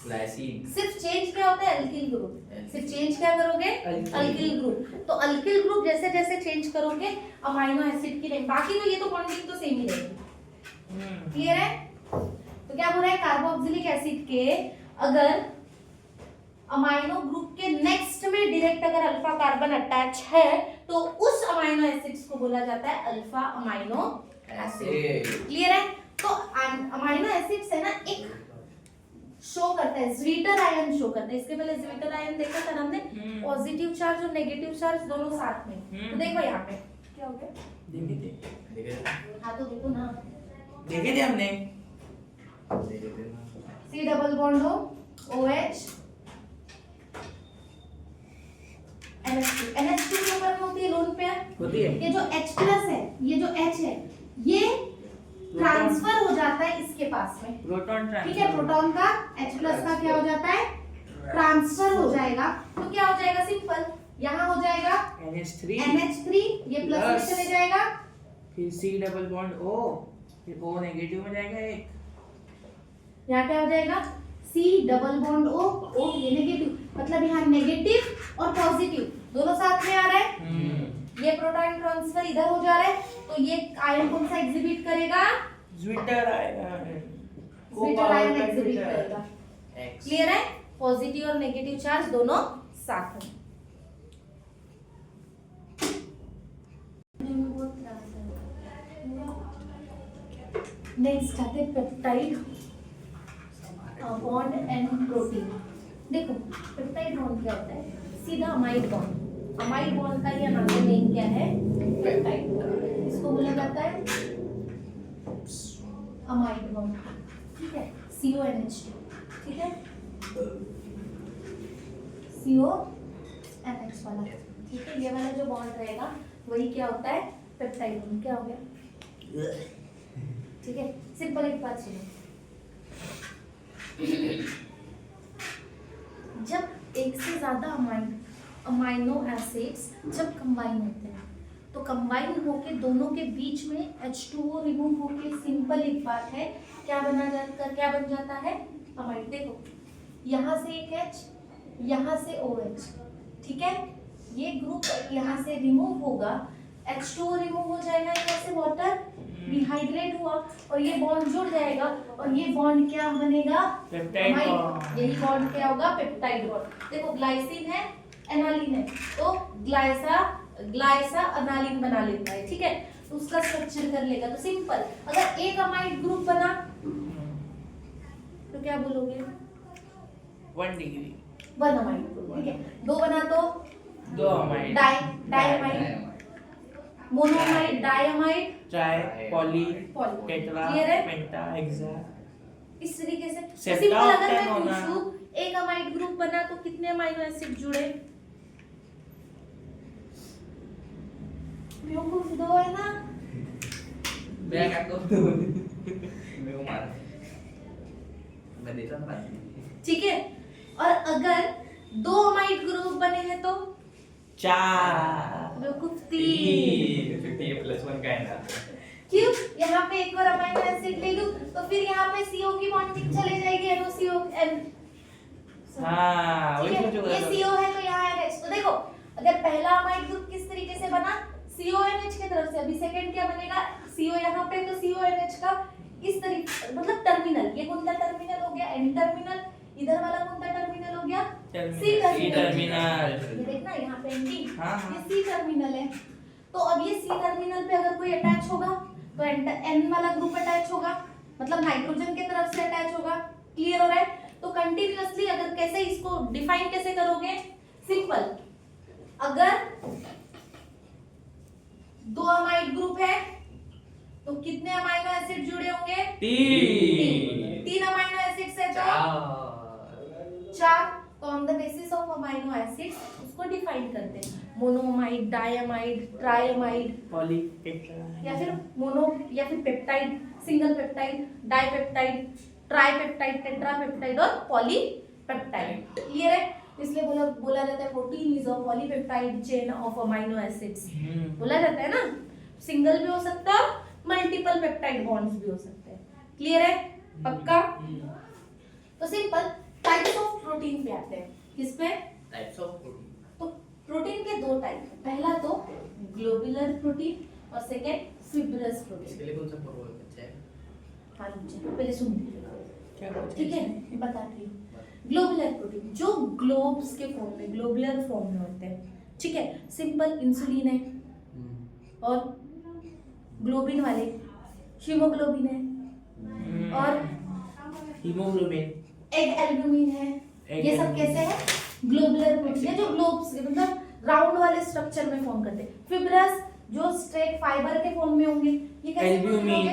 ग्लाइसिन सिर्फ चेंज क्या होता है? Alkyl group. सिर्फ चेंज क्या करोगे? Alkyl group. तो अल्किल ग्रुप जैसे जैसे चेंज करोगे अमाइनो एसिड की नहीं, बाकी तो ये तो बॉन्डिंग तो सेम ही रहेगी। क्लियर है? तो क्या बोल रहा है? कार्बोक्सिलिक एसिड के अगर अमाइनो ग्रुप के नेक्स्ट में डायरेक्ट अगर अल्फा कार्बन अटैच है तो उस अमाइनो एसिड्स को बोला जाता है अल्फा अमाइनो एसिड। क्लियर है? तो अमाइनो एसिड्स है ना, एक शो करता है, ज्वीटर आयन शो करता है। इसके पहले ज्वीटर आयन देखा था हमने, पॉजिटिव चार्ज और नेगेटिव चार्ज दोनों साथ में। तो देखो यहाँ पे क्या हो गया? देखे थे देखे हाँ तो देखो ना, देखे थे हमने। थे ना। C डबल बॉन्ड हो OH NH2 NH2 के ऊपर में होती है लोन पेयर। होती है। ये जो H प्लस है, ये जो H है, ये ट्रांसफर हो जाता है इसके पास में, प्रोटॉन ठीक है। प्रोटॉन का H प्लस का क्या हो जाता है, ट्रांसफर हो जाएगा। तो क्या हो जाएगा, सिंपल, यहाँ हो जाएगा NH3, ये प्लस में चले जाएगा, फिर C डबल बॉन्ड O, फिर O नेगेटिव में जाएगा एक, यहाँ क्या हो जाएगा C डबल बॉन्ड O ये नेगेटिव, मतलब यहाँ नेगेटिव और पॉजिटिव दोनों साथ में आ रहा है। ये प्रोटॉन ट्रांसफर इधर हो जा रहा है, तो ये आयन कौन सा एग्जिबिट करेगा, ज्विटर आएगा, ज्विटर आयन एग्जिबिट करेगा। X क्लियर है, पॉजिटिव और नेगेटिव चार्ज दोनों साथ में। नेक्स्ट आते पेप्टाइड बॉन्ड एंड प्रोटीन। देखो पेप्टाइड बॉन्ड क्या होता है, सीधा अमाइड बॉन्ड। अमाइड बॉन्ड का ये अनदर नेम क्या है, पेप्टाइड। इसको बोला जाता है अमाइड बॉन्ड, ठीक है। CONH2, ठीक है, CONH वाला, ठीक है। ये वाला जो बॉन्ड रहेगा वही क्या होता है, पेप्टाइड बॉन्ड। क्या हो गया, ठीक है। सिंपल एक बात सुनो, जब एक से ज्यादा अमाइनो एसिड्स जब कंबाइन होते हैं, तो कंबाइन होके दोनों के बीच में H2O रिमूव होके सिंपल एक बात है, क्या बन जाता है, अमाइड। देखो यहाँ से एक H, यहाँ से OH, ठीक है। ये ग्रुप यहाँ से रिमूव होगा, H2O रिमूव हो जाएगा, यहाँ से वाटर डिहाइड्रेट हुआ और ये बॉन्ड जुड़ जाएगा, और ये बॉन्ड क्या बनेगा, पेप्टाइड अमाइड। यही बॉन्ड क्या होगा, पेप्टाइड बॉन्ड। देखो ग्लाइसिन है, एनालिन है, तो ग्लाइसा अनालिन बना लेता है, ठीक है। तो उसका स्ट्रक्चर कर लेगा। तो सिंपल, अगर एक अमाइड ग्रुप बना तो क्या बोलोगे, 1 डिग्री, 1 अमाइड ग्रुप, ठीक है। 2 बना तो 2 amide, diamide, monoamide, diamide, tri, poly, poly. Tetra, clear है? Penta, hexa. इस तरीके से। सेप्टा सिंपल अगर ऑक्टेन मैं होना। पूछूं एक अमाइड ग्रुप बना तो कितने अमाइनो एसिड जुड़े, बेवकूफ 2 है ना। मैं क्या करूं मेरे को मार मैं देता हूं, ठीक है। और अगर 2 अमाइड ग्रुप बने हैं तो 4, बेवकूफ 3। 50+1 का है ना। क्यों, यहाँ पे एक और अमाइनो एसिड ले लूं तो फिर यहाँ पे CO की बॉन्डिंग चले जाएगी, NOCON। हाँ वही ठीक है, सोचो। ये CO है तो यहाँ NH। तो देखो अगर पहला अमाइड ग्रुप किस तरीके से बना, CONH की तरफ से, अभी सेकंड क्या बनेगा, CO यहाँ पे, तो CONH का इस तरीके, मतलब टर्मिनल, ये कौन सा टर्मिनल हो गया, N टर्मिनल। इधर वाला कौन सा टर्मिनल हो गया, C टर्मिनल। ये देखना यहाँ पे NT, हाँ, हाँ। ये C टर्मिनल है। तो अब ये C टर्मिनल पे अगर कोई अटैच होगा तो N वाला ग्रुप अटैच होगा, मतलब नाइट्रोजन की तरफ से अटैच होगा। क्लियर हो रहा है। तो कंटिन्यूअसली अगर कैसे इसको डिफाइन कैसे करोगे, सिंपल, अगर 2 अमाइड ग्रुप है तो कितने अमाइनो एसिड जुड़े होंगे, 3 अमाइनो एसिड्स है तो 4। तो on the basis of amino acids उसको डिफाइन करते हैं, मोनोअमाइड, डाइअमाइड, ट्राइअमाइड, पॉली, टेट्रा, या फिर मोनो या फिर peptide, single peptide, dipeptide, tripeptide, tetrapeptide और पॉलीपेप्टाइड। क्लियर है। इसलिए बोला जाता है protein is a polypeptide chain of amino acids, बोला जाता है ना। सिंगल भी हो सकता है, मल्टीपल पेप्टाइड बॉन्ड्स भी हो सकते हैं। क्लियर है, पक्का। तो सिंपल टाइप्स ऑफ प्रोटीन पे आते हैं, किस पे, टाइप्स ऑफ प्रोटीन। तो प्रोटीन के 2 टाइप है, पहला तो ग्लोबुलर प्रोटीन और सेकंड फिब्रस प्रोटीन। इसके लिए कौन सा प्रोटीन अच्छा है? हाँ लीजिए, पहले सुन लीजिए, क्या बोलते ठीक है, बता रही हूँ। ग्लोबुलर प्रोटीन जो ग्लोब्स के फॉर्म में, ग्लोबुलर फॉर्म में होते हैं, ठीक है। सिंपल इंसुलिन है, और ग्लोबिन वाले हीमोग्लोबिन है, और हीमोग्लोबिन, एग एल्ब्यूमिन है। ये सब कैसे है, ग्लोबुलर प्रोटीन, ये जो ग्लोब्स मतलब राउंड वाले स्ट्रक्चर में फॉर्म करते हैं। फिब्रस जो स्ट्रेट फाइबर के फॉर्म में होंगे, ये कैसे एल्ब्यूमिन,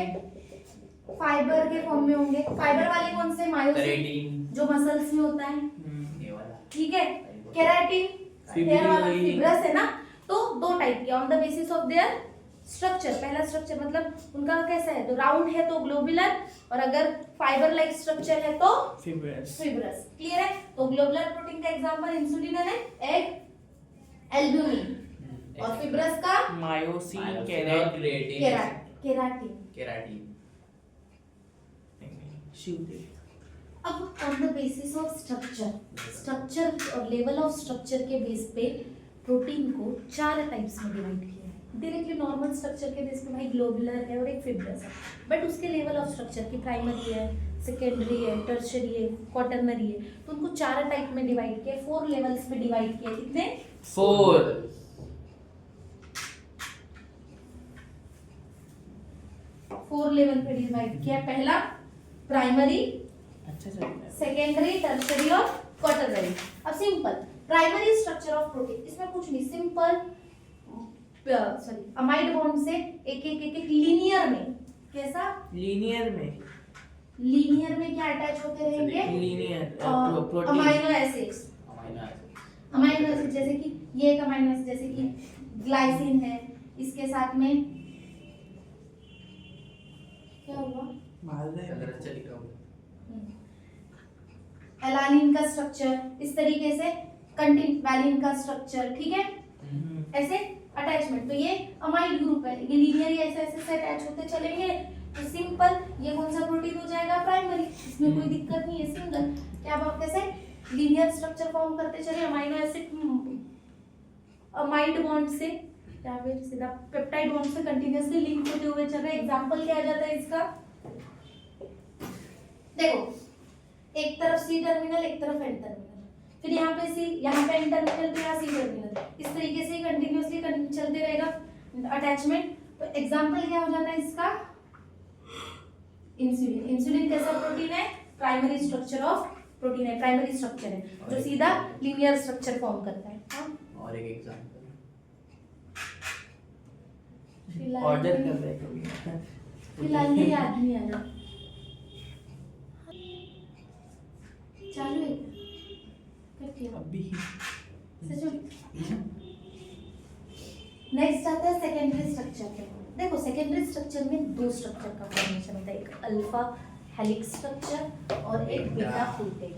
फाइबर के फॉर्म में होंगे। फाइबर वाले कौन से? मायोसिन, केराटिन, जो मसल्स में होता है, ये वाला ठीक है। केराटिन हेयर वाला फिब्रस है ना। तो दो टाइप के on the basis of their structure. पहला स्ट्रक्चर मतलब उनका कैसा है, तो राउंड है तो ग्लोबुलर, और अगर फाइबर लाइक स्ट्रक्चर है तो फिब्रस। फिब्रस। क्लियर है? तो ग्लोबुलर प्रोटीन का एग्जांपल इंसुलिन है, एग, एल्ब्यूमिन, और फिब्रस का मायोसिन, केराटिन। केराटिन अब on the basis of structure और लेवल ऑफ स्ट्रक्चर के बेस पे प्रोटीन को 4 टाइप्स में डिवाइड किया है। डायरेक्टली नॉर्मल स्ट्रक्चर के बेस पे भाई ग्लोबुलर है और एक फिब्रस है, बट उसके लेवल ऑफ स्ट्रक्चर की प्राइमरी है, सेकेंडरी है, टर्शियरी है, क्वाटरनरी है, तो उनको 4 टाइप में डिवाइड किया, 4 लेवल्स पे डिवाइड किया। कितने? 4 4 लेवल पे डिवाइड किया। पहला प्राइमरी, अच्छा चल रहा है। सेकेंडरी, टर्शियरी और क्वाटरनरी। अब simple primary structure of protein, इसमें कुछ नहीं, सिंपल अमाइड बॉन्ड से एक लीनियर में, कैसा लीनियर में क्या अटैच होते रहेंगे? Linear amino acids. Amino acid जैसे कि ये एक अमाइनो एसिड, जैसे कि ग्लाइसिन है, इसके साथ में क्या हुआ? एलानिन का स्ट्रक्चर, इस तरीके से वैलिन का स्ट्रक्चर, ठीक है, ऐसे अटैचमेंट। तो ये अमाइड ग्रुप है, ये लीनियर ऐसे ऐसे से अटैच होते चलेंगे। तो सिंपल ये कौन सा प्रोटीन हो जाएगा? प्राइमरी। इसमें कोई दिक्कत नहीं है, सिंगल। क्या बात, कैसे लीनियर स्ट्रक्चर फॉर्म करते चले अमाइनो एसिड अमाइड बॉन्ड से या फिर सीधा पेप्टाइड बॉन्ड से कंटीन्यूअसली लिंक होते हुए चल रहे। एग्जांपल क्या आ जाता है इसका? देखो, एक तरफ सी टर्मिनल, एक तरफ एन टर्मिनल, फिर यहाँ पे सी, यहाँ पे एन टर्मिनल, फिर यहाँ सी टर्मिनल, इस तरीके से कंटिन्यूअसली चलते रहेगा अटैचमेंट। तो एग्जांपल क्या हो जाता है इसका? इंसुलिन। इंसुलिन कैसा प्रोटीन है? प्राइमरी स्ट्रक्चर ऑफ प्रोटीन है, प्राइमरी स्ट्रक्चर है जो सीधा लीनियर स्ट्रक्चर फॉर्म करता है। और एक एग्जांपल ऑर्डर कर रहे हैं फिलहाल ये याद नहीं आ रहा। चालू है अभी सच में। नेक्स्ट आता है सेकेंडरी स्ट्रक्चर पे। देखो, सेकेंडरी स्ट्रक्चर में 2 स्ट्रक्चर का फॉर्मेशन होता है, एक अल्फा हेलिक्स स्ट्रक्चर और एक बीटा प्लीटेड।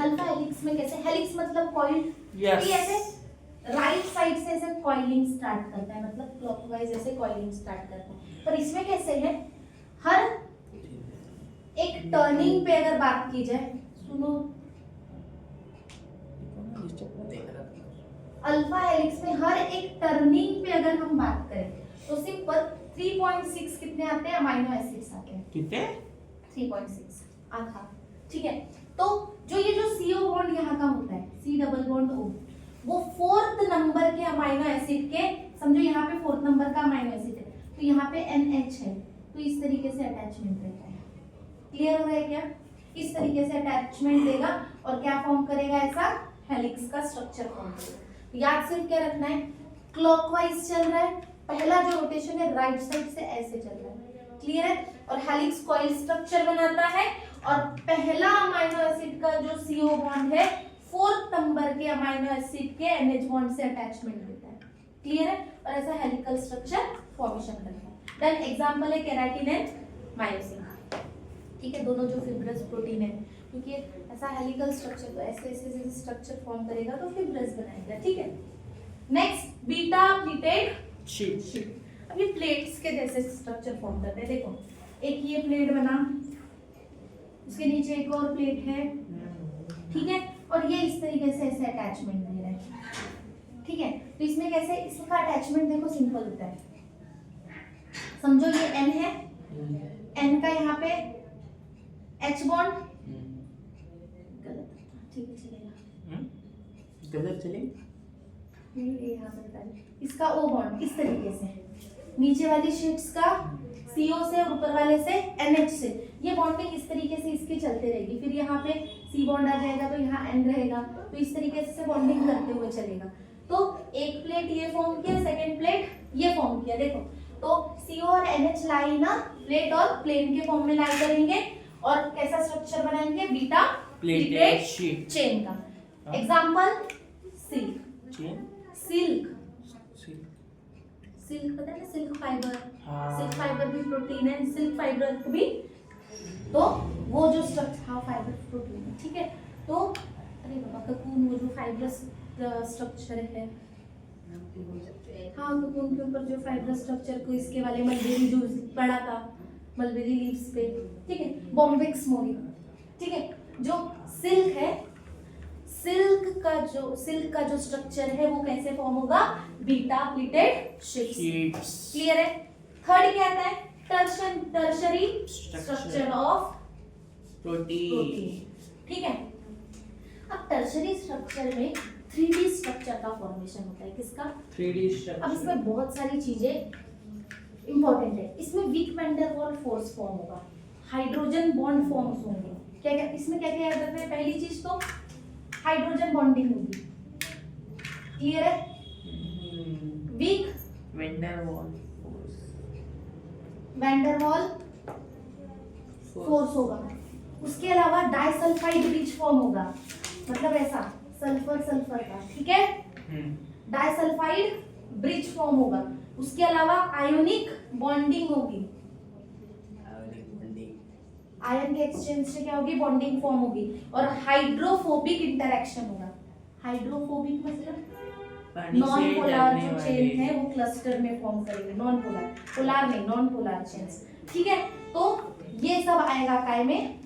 अल्फा हेलिक्स में कैसे? हेलिक्स मतलब कॉइल, यस, ऐसे राइट साइड से ऐसे कॉइलिंग स्टार्ट करता है, मतलब क्लॉकवाइज ऐसे कॉइलिंग स्टार्ट करता है। पर इसमें कैसे है, हर एक टर्निंग पे अगर बात की जाए, सुनो, अल्फा हेलिक्स में हर एक टर्निंग पे अगर हम बात करें तो सिंपल 3.6 कितने आते हैं? अमाइनो एसिड्स आते हैं। कितने? 3.6 आधा, ठीक है। तो जो ये जो CO बॉन्ड यहाँ का होता है, C डबल बॉन्ड O, वो 4th नंबर के अमाइनो एसिड के, समझो यहाँ पे 4th नंबर का अमाइनो एसिड है, तो यहाँ पे NH है, तो इस तरीके से अटैचमेंट रहता है। क्लियर हो रहा है क्या? इस तरीके से अटैचमेंट देगा और क्या फॉर्म करेगा? ऐसा हेलिक्स का स्ट्रक्चर फॉर्म करेगा। याद सिर्फ क्या रखना है? क्लॉकवाइज चल रहा है, पहला जो रोटेशन है राइट साइड से ऐसे चल रहा है। क्लियर है? और हेलिक्स कॉइल स्ट्रक्चर बनाता है और पहला अमाइनो एसिड का जो CO बॉन्ड है 4th नंबर के अमाइनो एसिड के NH बॉन्ड से अटैचमेंट देता है। क्लियर है? और ऐसा हेलिकल स्ट्रक्चर फॉर्मेशन करता है। देन एग्जांपल है केराटिन एंड मायोसिन। ठीक है, दोनों जो फिब्रस प्रोटीन है, क्योंकि ऐसा हेलिकल स्ट्रक्चर, तो ऐसे ऐसे स्ट्रक्चर फॉर्म करेगा तो फिब्रस बनाएगा। ठीक है, नेक्स्ट बीटा प्लीटेड शीट। अब ये प्लेट्स के जैसे स्ट्रक्चर फॉर्म करते हैं। देखो, एक ये प्लेट बना, उसके नीचे एक और प्लेट है, ठीक है, और ये इस तरीके से ऐसे अटैचमेंट दे रहा है। ठीक है, तो इसमें कैसे, इसका अटैचमेंट देखो सिंपल होता है। समझो ये N है, N का यहाँ पे H बॉन्ड, गलत, ठीक है चलेगा, गलत चलेगा, ये यहाँ पे बता दें। इसका O बॉन्ड इस तरीके से, नीचे वाली शीट्स का CO से और ऊपर वाले से NH से, ये बॉन्डिंग इस तरीके से इसकी चलते रहेगी। फिर यहाँ पे C बॉन्ड आ जाएगा तो यहाँ N रहेगा, तो इस तरीके से बॉन्डिंग करते हुए चलेगा। तो एक प्लेट ये फॉर्म किया, सेकंड प्लेट ये फॉर्म किया। देखो तो CO और NH लाई ना प्लेट और प्लेन के फॉर्म में लाई करेंगे और कैसा स्ट्रक्चर बनाएंगे, बीटा प्लेटेड शीट चेन का। Example silk, chain silk silk silk पता है ना, सिल्क फाइबर। हाँ। सिल्क फाइबर भी प्रोटीन है, सिल्क फाइबर भी, तो वो जो स्ट्रक्चर, हाँ फाइबर प्रोटीन है, ठीक है। तो अरे बाबा ककून, वो जो फाइबरस स्ट्रक्चर है, हाँ ककून के ऊपर जो फाइबरस स्ट्रक्चर को इसके वाले मलबेरी जो पड़ा था, मलबेरी लीव्स पे, ठीक है, बॉम्बिक्स मोरी, ठीक है। जो सिल्क है, सिल्क का जो स्ट्रक्चर है वो कैसे फॉर्म होगा, बीटा प्लेटेड शीट्स। क्लियर है। थर्ड क्या आता है, टर्शरी स्ट्रक्चर ऑफ प्रोटीन। ठीक है। अब टर्शरी स्ट्रक्चर में 3D स्ट्रक्चर का फॉर्मेशन होता है। किसका, 3D अब स्ट्रक्चर। इसमें बहुत सारी चीजें इंपॉर्टेंट है। इसमें weak van der Waals force form होगा, हाइड्रोजन बॉन्ड फॉर्म्स होंगे। क्या क्या इसमें क्या क्या याद रखना है, पहली चीज तो हाइड्रोजन बॉन्डिंग होगी। क्लियर है। Weak van der Waals force, van der Waal force होगा। उसके अलावा डाइसल्फाइड ब्रिज फॉर्म होगा, मतलब ऐसा सल्फर सल्फर का, ठीक है, डाइसल्फाइड ब्रिज फॉर्म होगा। उसके अलावा आयोनिक बॉन्डिंग होगी, आयन के एक्सचेंज से क्या होगी, बॉन्डिंग फॉर्म होगी। और हाइड्रोफोबिक इंटरेक्शन होगा। हाइड्रोफोबिक मतलब नॉन पोलर जो चेन है वो क्लस्टर में फॉर्म करेंगे, नॉन पोलर, पोलर नहीं, नॉन पोलर चेन्स, ठीक है। तो ये सब आएगा काय में,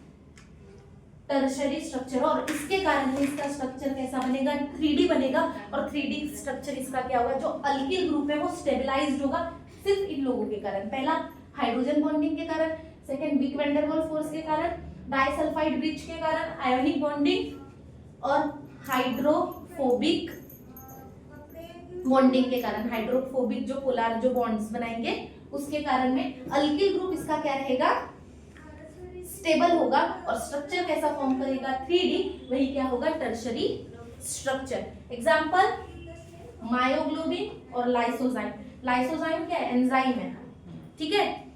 टर्शरी स्ट्रक्चर। और इसके कारण इसका स्ट्रक्चर कैसा बनेगा, 3D बनेगा। और 3D स्ट्रक्चर इसका क्या होगा, जो अल्किल ग्रुप है वो स्टेबलाइज्ड होगा सिर्फ इन लोगों के कारण। पहला हाइड्रोजन बॉन्डिंग के कारण, second weak van der Waals force के कारण, डाइसल्फाइड ब्रिज के कारण, आयोनिक बॉन्डिंग और हाइड्रोफोबिक बॉन्डिंग के कारण। हाइड्रोफोबिक जो पोलर जो बॉन्ड्स बनाएंगे उसके कारण में अल्किल ग्रुप इसका क्या रहेगा, स्टेबल होगा। और स्ट्रक्चर कैसा फॉर्म करेगा, 3D, वही क्या होगा, टर्शरी स्ट्रक्चर। एग्जांपल मायोग्लोबिन और लाइसोजाइम। लाइसोजाइम क्या है, एंजाइम है, ठीक है।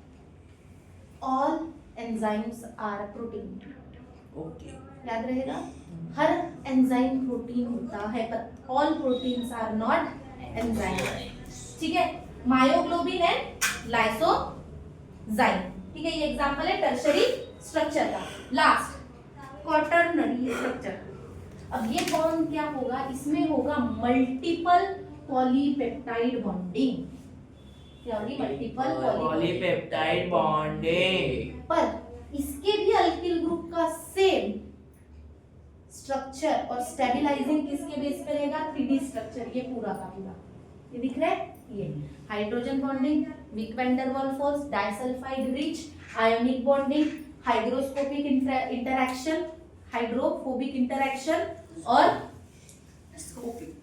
All enzymes are protein, okay, याद रहेगा। हर एंजाइम प्रोटीन होता है पर all proteins are not enzyme, ठीक है। मायोग्लोबिन एंड लाइसोजाइम, ठीक है। ये एग्जांपल है टर्शरी स्ट्रक्चर का। Last quaternary structure. अब ये बॉन्ड क्या होगा, इसमें होगा मल्टीपल पॉलीपेप्टाइड बॉन्डिंग। क्या होगी, मल्टीपल पॉलीपेप्टाइड बॉन्डिंग। पर इसके भी अल्किल ग्रुप का सेम स्ट्रक्चर और स्टेबलाइजिंग किसके बेस पे रहेगा, 3D स्ट्रक्चर। ये पूरा का पूरा ये दिख रहा है, ये hydrogen bonding, weak van der Waals force, disulphide bridge, ionic bonding, hydroscopic interaction, hydrophobic interaction और स्कोपिक,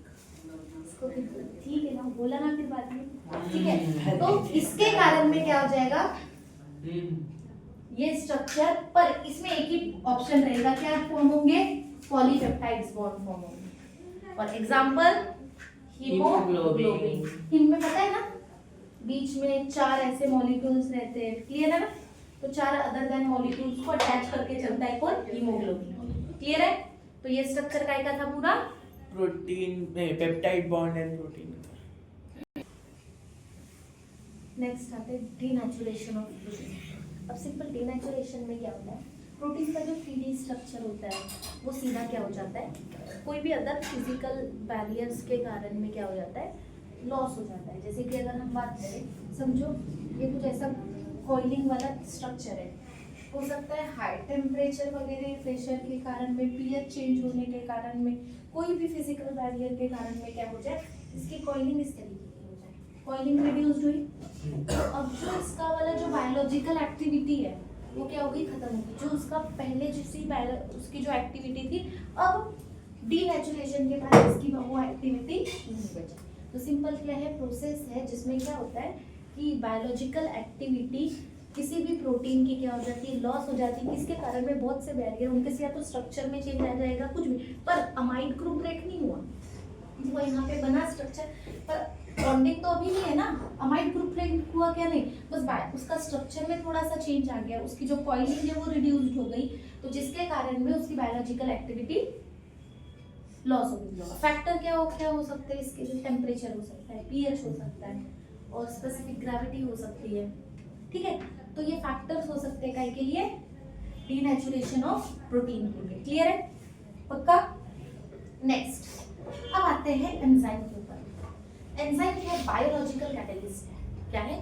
ठीक है ना, बोला ना फिर बाद में, ठीक है। तो इसके कारण में क्या हो जाएगा, ये स्ट्रक्चर, पर इसमें एक ही ऑप्शन रहेगा, क्या फॉर्म होंगे, पॉलीपेप्टाइड्स बॉन्ड फॉर्म होंगे। और एग्जांपल हीमोग्लोबिन। हिम में पता है ना, बीच में 4 ऐसे मॉलिक्यूल्स रहते हैं, क्लियर है ना। तो 4 अदर देन मॉलिक्यूल्स को अटैच करके चलता है कौन, हीमोग्लोबिन, क्लियर है। तो ये स्ट्रक्चर काय का था पूरा, protein peptide bond and protein. Next आते हैं डीनेचुरेशन ऑफ प्रोटीन। अब सिंपल डीनेचुरेशन में क्या होता है, प्रोटीन का जो 3D स्ट्रक्चर होता है वो सीधा क्या हो जाता है, कोई भी अदर फिजिकल बैरियर्स के कारण में क्या हो जाता है, लॉस हो जाता है। जैसे कि अगर हम बात करें, समझो ये कुछ ऐसा कॉइलिंग वाला स्ट्रक्चर है, हो सकता है हाई टेम्परेचर वगैरह प्रेशर के कारण में, पीएच चेंज होने के कारण में, कोई भी फिजिकल बैरियर के कारण में क्या हो जाए, इसकी कॉइलिंग इस तरीके की हो जाए, कॉइलिंग रिड्यूस्ड हुई। अब जो इसका वाला जो बायोलॉजिकल एक्टिविटी है वो क्या होगी, खत्म होगी। जो उसका पहले उसकी जो एक्टिविटी थी, अब डीनेचुरेशन के बाद इसकी वो एक्टिविटी नहीं बची। तो सिंपल क्या है, प्रोसेस है जिसमें क्या होता है कि बायोलॉजिकल एक्टिविटी किसी भी प्रोटीन की क्या हो जाती है, लॉस हो जाती है। किसके कारण में, बहुत से बैरियर, उनके से या तो स्ट्रक्चर में चेंज आ जाएगा कुछ भी, पर अमाइड ग्रुप ब्रेक नहीं हुआ, वो यहाँ पे बना स्ट्रक्चर, पर बॉन्डिंग तो अभी नहीं है ना, अमाइड ग्रुप लिंक हुआ क्या नहीं, बस उसका स्ट्रक्चर में थोड़ा सा चेंज आ गया, उसकी जो कॉइलिंग है वो रिड्यूस्ड हो गई, तो जिसके कारण में उसकी बायोलॉजिकल एक्टिविटी लॉस हो गई। फैक्टर क्या हो सकते हैं इसके लिए, टेम्परेचर हो सकता है, पीएच हो सकता है, और स्पेसिफिक ग्रेविटी हो सकती है, ठीक है। तो ये फैक्टर्स हो सकते हैं के लिए, डीनेचुरेशन ऑफ प्रोटीन के लिए। क्लियर है, पक्का। नेक्स्ट अब आते हैं एंजाइम के ऊपर। एंजाइम क्या है? बायोलॉजिकल कैटलिस्ट है। क्या है?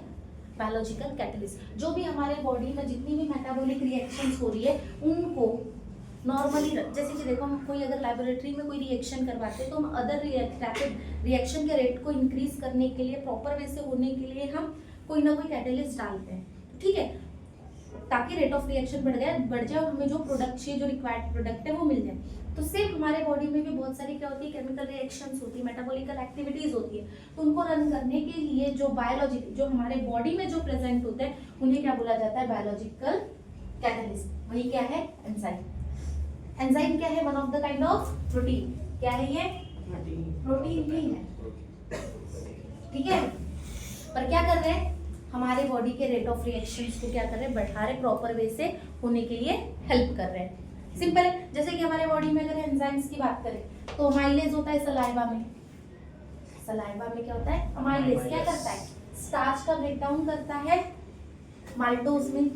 Biological catalyst. जो भी हमारे बॉडी में जितनी भी मेटाबॉलिक रिएक्शंस हो रही है उनको नॉर्मली, जैसे कि देखो हम कोई अगर लेबोरेटरी में कोई रिएक्शन करवाते हैं तो हम अदर रैपिड रिएक्शन के रेट को इंक्रीज करने के लिए, प्रॉपर वे से होने के लिए हम कोई ना कोई कैटलिस्ट डालते हैं, ठीक है, ताकि रेट ऑफ रिएक्शन बढ़ जाए और हमें जो प्रोडक्ट चाहिए, जो रिक्वायर्ड प्रोडक्ट है वो मिल जाए। तो सेम हमारे बॉडी में भी बहुत सारी क्या होती है, केमिकल रिएक्शंस होती है, मेटाबॉलिकल एक्टिविटीज होती है, तो उनको रन करने के लिए जो बायोलॉजिक, जो हमारे बॉडी में जो प्रेजेंट होते हैं उन्हें क्या बोला जाता है? Biological catalyst. वही क्या है? एंजाइम। एंजाइम क्या है? One of the kind of protein. क्या है ये? प्रोटीन ही है, ठीक है। पर क्या कर रहे हैं? हमारे बॉडी के रेट ऑफ रिएक्शंस को क्या कर रहे हैं? बढ़ा रहे, प्रॉपर वे से होने के लिए हेल्प कर रहे हैं। सिंपल है, जैसे कि हमारे बॉडी में अगर एंजाइम्स की बात करें तो अमाइलेज होता है सलाइवा में। सलाइवा में क्या होता है? अमाइलेज क्या करता है? स्टार्च का ब्रेक डाउन करता है माल्टोज में,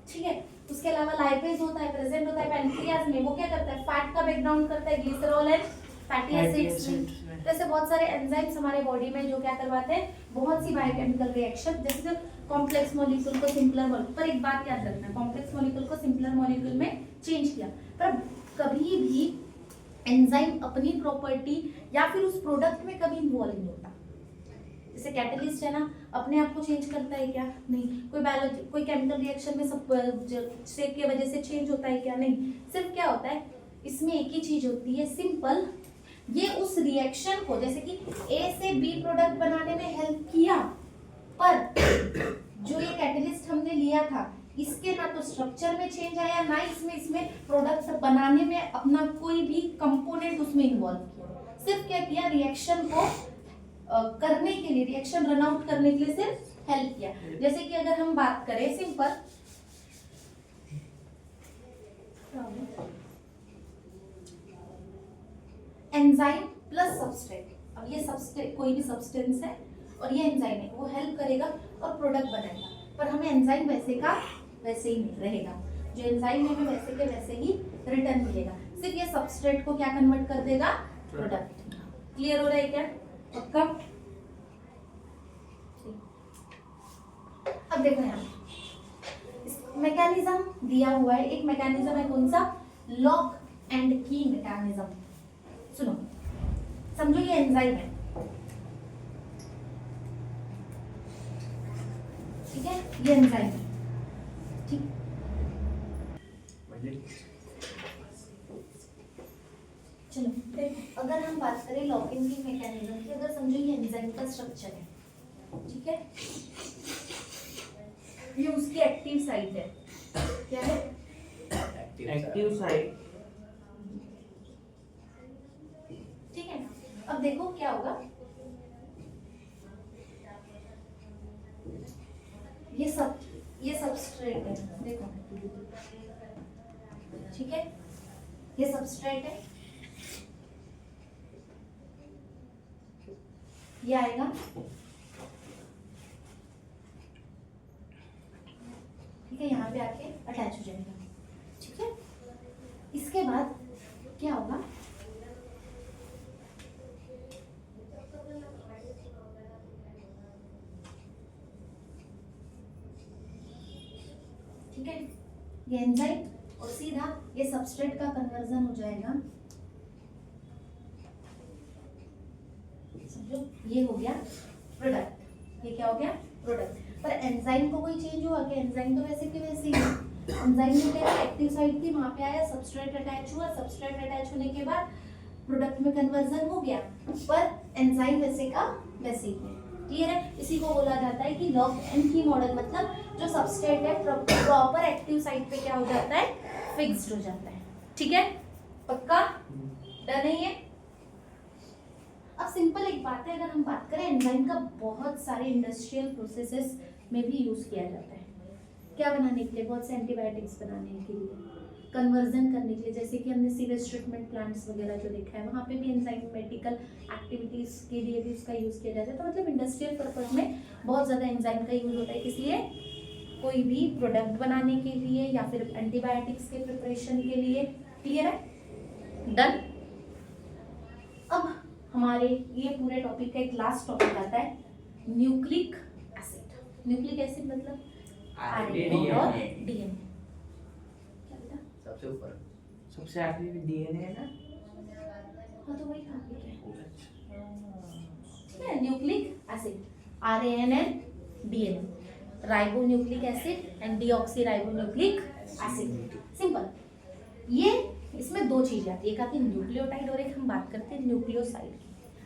ठीक है। उसके अलावा लाइपेज होता है, प्रेजेंट होता है पैनक्रियाज में, वो क्या करता है? फैट का ब्रेक डाउन करता है ग्लिसरॉल एंड फैटी एसिड्स में। जैसे बहुत सारे एंजाइम्स हमारे बॉडी में जो क्या करवाते हैं, बहुत सी बायोकेमिकल रिएक्शन, जैसे कॉम्प्लेक्स मॉलिक्यूल को सिंपलर मॉलिक्यूल, पर एक बात याद रखना, कॉम्प्लेक्स मॉलिक्यूल को सिंपलर मॉलिक्यूल में चेंज किया, पर कभी भी एंजाइम अपनी प्रॉपर्टी या फिर उस प्रोडक्ट में कभी इन्वॉल्व नहीं होता। जैसे कैटलिस्ट है ना, अपने आप को चेंज करता है क्या? नहीं। कोई बायोलॉजी, कोई केमिकल रिएक्शन में सब से की वजह से चेंज होता है क्या? नहीं। सिर्फ क्या होता है, इसमें एक ही चीज होती है, सिंपल, ये उस रिएक्शन को, जैसे कि ए से बी प्रोडक्ट बनाने में हेल्प किया, पर जो ये कैटलिस्ट हमने लिया था इसके ना तो स्ट्रक्चर में चेंज आया, ना इसमें प्रोडक्ट बनाने में अपना कोई भी कंपोनेंट उसमें इन्वॉल्व किया। सिर्फ क्या किया? रिएक्शन को करने के लिए, रिएक्शन रन आउट करने के लिए सिर्फ हेल्प किया। जैसे कि अगर हम बात करें सिंपल, एंजाइम प्लस सबस्ट्रेट। अब ये सबस्ट्रेट कोई भी सब्सटेंस है और ये एंजाइम है, वो हेल्प करेगा और प्रोडक्ट बनाएगा, पर हमें एंजाइम वैसे का वैसे ही नहीं रहेगा, जो एंजाइम है हमें वैसे के वैसे ही रिटर्न मिलेगा। सिर्फ ये सबस्ट्रेट को क्या कन्वर्ट कर देगा? प्रोडक्ट। क्लियर हो रहा है क्या? पक्का। अब देखो यहाँ मैकेनिज्म दिया हुआ है, एक मैकेनिज्म है कौन सा? लॉक एंड की मैकेनिज्म। सुनो, समझो ये एंजाइम है, ठीक है, ये एंजाइम है, ठीक। चलो देखो, अगर हम बात करें लॉकिंग की मैकेनिज्म की, अगर समझो ये एंजाइम का स्ट्रक्चर है, ठीक है, ये उसकी एक्टिव साइट है। क्या है? Active site. ठीक है ना। अब देखो क्या होगा, ये सबस्ट्रेट है, देखो, ठीक है, ये सबस्ट्रेट है, ये आएगा, ठीक है, यहाँ पे आके अटैच हो जाएगा, ठीक है। इसके बाद क्या होगा, ठीक है, ये एंजाइम और सीधा ये सबस्ट्रेट का कन्वर्जन हो जाएगा, समझो, ये हो गया प्रोडक्ट। ये क्या हो गया? प्रोडक्ट। पर एंजाइम को कोई चेंज हुआ क्या? एंजाइम तो वैसे के वैसे ही है। एंजाइम में क्या एक्टिव साइट थी, वहां पे आया, सबस्ट्रेट अटैच हुआ, सबस्ट्रेट अटैच होने के बाद प्रोडक्ट में कन्वर्जन हो गया, पर एंजाइम वैसे का वैसे ही है। क्लियर है? इसी को बोला जाता है कि लॉक एंड की मॉडल, मतलब जो सबस्ट्रेट है प्रॉपर एक्टिव साइट पे क्या हो जाता है? फिक्स्ड हो जाता है। ठीक है, पक्का? डन है ये? अब में अगर हम बात करें, एंजाइम का बहुत सारे इंडस्ट्रियल प्रोसेसेस में भी यूज किया जाता है। क्या बनाने के लिए? बहुत से एंटीबायोटिक्स बनाने के लिए, कन्वर्जन करने के लिए, जैसे कि हमने सीवेज ट्रीटमेंट प्लांट्स वगैरह जो देखा है, वहाँ पे भी एंजाइमेटिकल एक्टिविटीज के लिए भी उसका यूज किया जाता है। तो मतलब इंडस्ट्रियल पर्पज में बहुत ज़्यादा एंजाइम का यूज होता है। इसलिए कोई भी प्रोडक्ट बनाने के लिए या फिर एंटीबायोटिक्स के प्रिपरेशन के लिए। क्लियर है? डन। अब हमारे ये पूरे टॉपिक का एक लास्ट टॉपिक आता है, न्यूक्लिक एसिड। न्यूक्लिक एसिड मतलब आरएनए और डीएनए। क्या बेटा? सबसे ऊपर सबसे आखिरी में डीएनए है ना। हाँ तो वही टॉपिक है, ठीक है। Nucleic acid, RNA and DNA, ribonucleic acid and deoxyribonucleic acid. Simple. ये इसमें दो चीजें आती है, एक आती है न्यूक्लियोटाइड और एक हम बात करते हैं न्यूक्लियोसाइड की।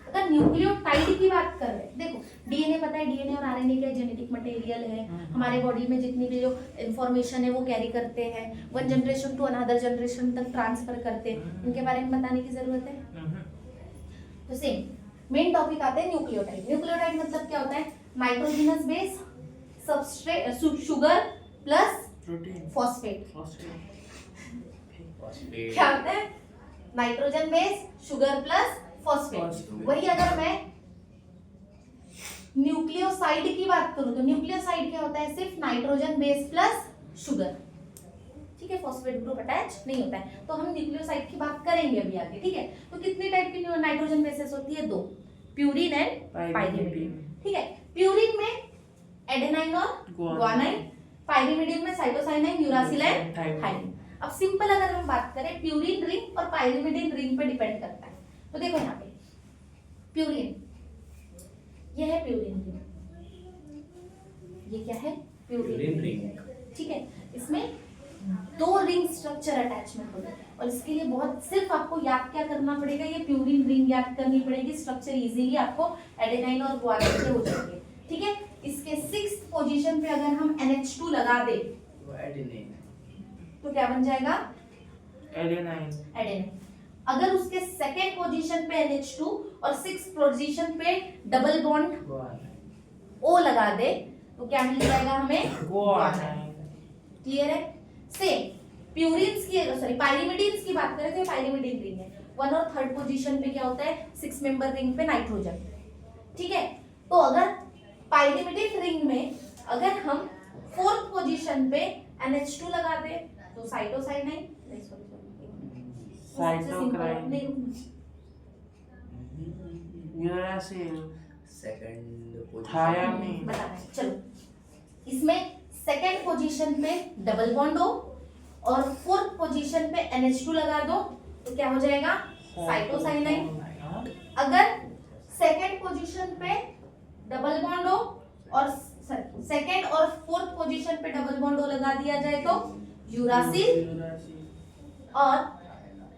अगर न्यूक्लियोटाइड की बात कर रहे हैं, देखो डीएनए पता है, डीएनए और आरएनए क्या जेनेटिक मटेरियल है, हमारे बॉडी में जितनी भी जो इंफॉर्मेशन है वो कैरी करते हैं, one generation to another generation तक ट्रांसफर करते हैं, इनके बारे में बताने की जरूरत है। तो सेम मेन टॉपिक आते हैं न्यूक्लियोटाइड। न्यूक्लियोटाइड मतलब क्या होता है? Nitrogenous base substrate sugar plus protein phosphate. Phosphate क्या होता है? Nitrogen base sugar plus phosphate. वही अगर मैं न्यूक्लियोसाइड की बात करूं तो न्यूक्लियोसाइड क्या होता है? सिर्फ नाइट्रोजन बेस प्लस शुगर, ठीक है, फॉस्फेट ग्रुप अटैच नहीं होता है। तो हम न्यूक्लियोसाइड की बात करेंगे अभी आगे, ठीक है। तो कितने टाइप की नाइट्रोजन बेसेस होती है? दो, प्यूरिन एंड पाइरिमिडिन, ठीक है। प्यूरिन में एडेनाइन और ग्वानाइन, पाइरिमिडिन में साइटोसाइनाइन, यूरासिल एंड थाइमिन। अब सिंपल अगर हम बात करें, प्यूरिन रिंग और पाइरिमिडिन रिंग पे डिपेंड करता है। तो देखो यहाँ पे प्यूरिन, ये है प्यूरिन रिंग, ये क्या है? प्यूरिन रिंग, ठीक है। इसमें दो रिंग स्ट्रक्चर अटैचमेंट होते हैं और इसके लिए बहुत सिर्फ आपको याद क्या करना पड़ेगा? ये प्यूरिन रिंग याद करनी पड़ेगी। स्ट्रक्चर इजीली आपको एडेनाइन और ग्वानाइन से हो जाएंगे, ठीक है। इसके 6th पोजीशन पे अगर हम NH2 लगा दे तो क्या बन जाएगा? एडेनाइन। एडेनाइन। अगर उसके 2nd पोजीशन पे NH2 और 6th पोजीशन पे डबल बॉन्ड O लगा दे तो क्या मिल जाएगा हमें? ग्वानाइन। क्लियर है? सेम प्यूरिन्स की, सॉरी पाइरिमिडिन्स की बात करें तो पाइरिमिडिन रिंग है। 1 और 3rd पोजीशन पे क्या होता है? 6 मेंबर रिंग पे नाइट्रोजन, ठीक है। तो अगर पाइरिमिडिन रिंग में अगर हम 4th पोजीशन पे NH2 लगा दे तो साइटोसाइनाइन, साइटोक्राइन, यूरासिल, सेकंड पोजीशन थायामीन। बताना है। चलो, इसमें 2nd पोजीशन पे डबल बॉन्ड हो और 4th पोजीशन पे NH2 लगा दो तो क्या हो जाएगा? साइटोसाइनाइन। अगर 2nd पोजीशन पे डबल बॉन्ड हो और 2nd और 4th पोजीशन पे डबल बॉन्ड लगा दिया जाए तो यूरासिल। और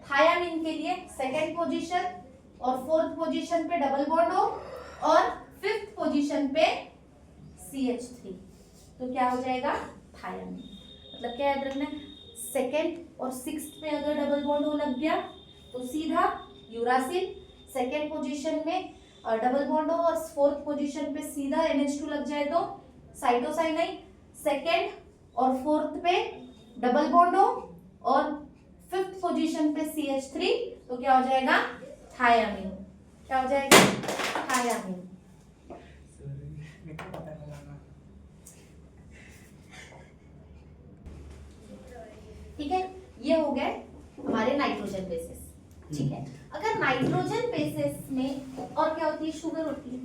थायामीन के लिए 2nd पोजीशन और 4th पोजीशन पे डबल बॉन्ड हो और 5th पोजीशन पे CH3 तो क्या हो जाएगा? थायामीन। मतलब क्या याद रखना है? 2nd और 6th पे अगर डबल बॉन्ड हो लग गया तो सीधा यूरासिल, 2nd पोजीशन में डबल बॉन्ड हो और 4th पोजीशन पे सीधा NH2 लग जाए तो साइटोसाइनाइन, 2nd और 4th पे डबल बॉन्ड हो और 5th पोजीशन पे CH3 तो क्या हो जाएगा? थायामीन। क्या हो जाएगा? थायामीन। ठीक है, ये हो गए हमारे नाइट्रोजन बेसिस, ठीक है। अगर नाइट्रोजन बेसिस में और क्या होती है? शुगर होती है।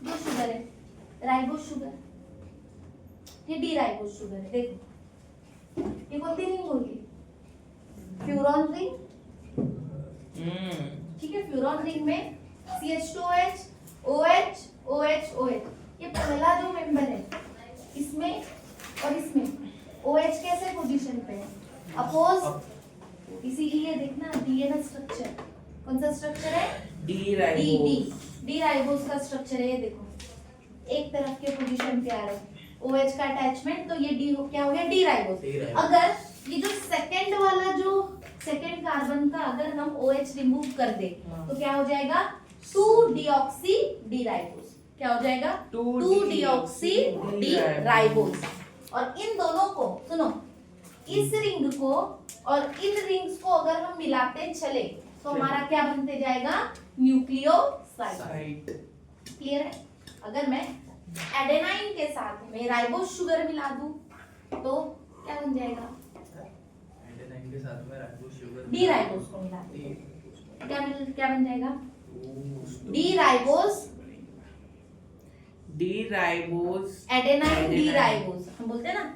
जो शुगर है राइबोस शुगर, ये डी राइबोस शुगर है। देखो ये कौन सी रिंग होगी? फ्यूरॉन रिंग, ठीक है। फ्यूरॉन रिंग में CH2OH, OH, OH, OH, ये पहला जो मेंबर है इसमें और इसमें OH कैसे पोजीशन पे है? अपोज। इसीलिए देखना डीएनए स्ट्रक्चर कौन सा स्ट्रक्चर है? D ribose. डी राइबोस का स्ट्रक्चर है। ये देखो एक तरफ के पोजीशन पे आ रहा है OH का अटैचमेंट, तो ये डी हो क्या हो गया? D ribose. अगर ये जो सेकंड वाला जो सेकंड कार्बन का अगर हम OH रिमूव कर दे तो क्या हो जाएगा? 2 डीऑक्सी डी राइबोस। क्या हो जाएगा? 2 डीऑक्सी डी राइबोस। और इन दोनों को सुनो, इस रिंग को और इन रिंग्स को अगर हम मिलाते चले तो हमारा क्या बनते जाएगा? न्यूक्लियोसाइड। क्लियर है? अगर मैं एडेनाइन के साथ में राइबोस शुगर मिला दूं तो क्या बन जाएगा? एडेनाइन के साथ में राइबोस शुगर डी राइबोस को मिला दूं क्या बन जाएगा? D ribose D ribose adenine D ribose हम बोलते हैं ना।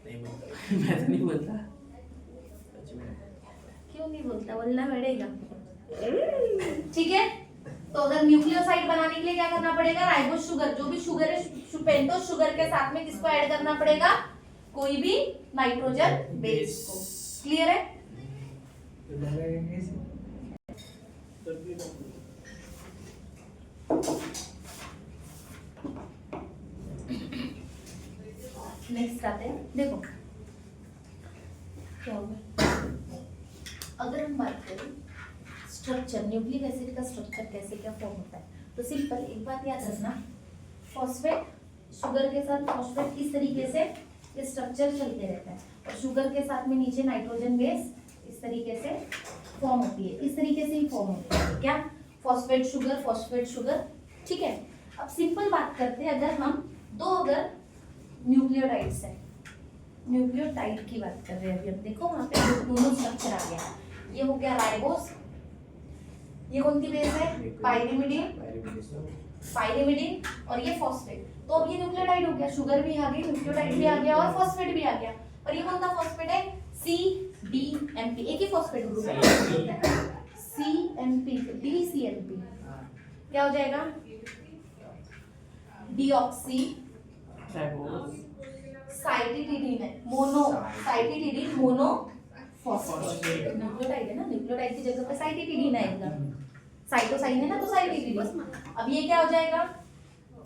नहीं बोलता मैं तो नहीं बोलता। सच में क्यों नहीं बोलता? बोलना पड़ेगा। ठीक है, तो अगर न्यूक्लियोसाइड बनाने के लिए क्या करना पड़ेगा? राइबोस शुगर, जो भी शुगर है पेंटोस शुगर के साथ में किसको ऐड करना पड़ेगा? कोई भी नाइट्रोजन बेस को। क्लियर है? नेक्स्ट आते हैं। देखो क्या होगा, अगर हम बात करें स्ट्रक्चर, न्यूक्लिक एसिड का स्ट्रक्चर कैसे क्या फॉर्म होता है, तो सिंपल एक बात याद रखना, फॉस्फेट शुगर के साथ फॉस्फेट इस तरीके से ये स्ट्रक्चर चलते रहता है और शुगर के साथ में नीचे नाइट्रोजन बेस इस तरीके से फॉर्म होती है, इस तरीके से ही फॉर्म होती है। क्या? Phosphate sugar. ठीक है, अब सिंपल बात करते हैं, अगर हम अगर न्यूक्लियोटाइड्स है, न्यूक्लियोटाइड की बात कर रहे हैं अभी हम। देखो वहां पे दोनों स्ट्रक्चर आ गया, ये हो गया राइबोस, ये कौन सी बेस है? पाइरिमिडीन और ये फॉस्फेट। तो अब ये न्यूक्लियोटाइड हो गया, शुगर भी आ गई, न्यूक्लियोटाइड भी आ गया और फॉस्फेट भी आ गया। और ये कौन सा फॉस्फेट है? CDMP, एक ही फॉस्फेट ग्रुप है, CMP, DCMP। क्या हो जाएगा? डीऑक्सी साइटिडीन है, साइटिडीन मोनो फॉस्फेट। न्यूक्लियोटाइड है ना, न्यूक्लियोटाइड की जगह पे साइटिडीन आएगा, साइटोसाइन है ना तो साइटिडीन। अब ये क्या हो जाएगा?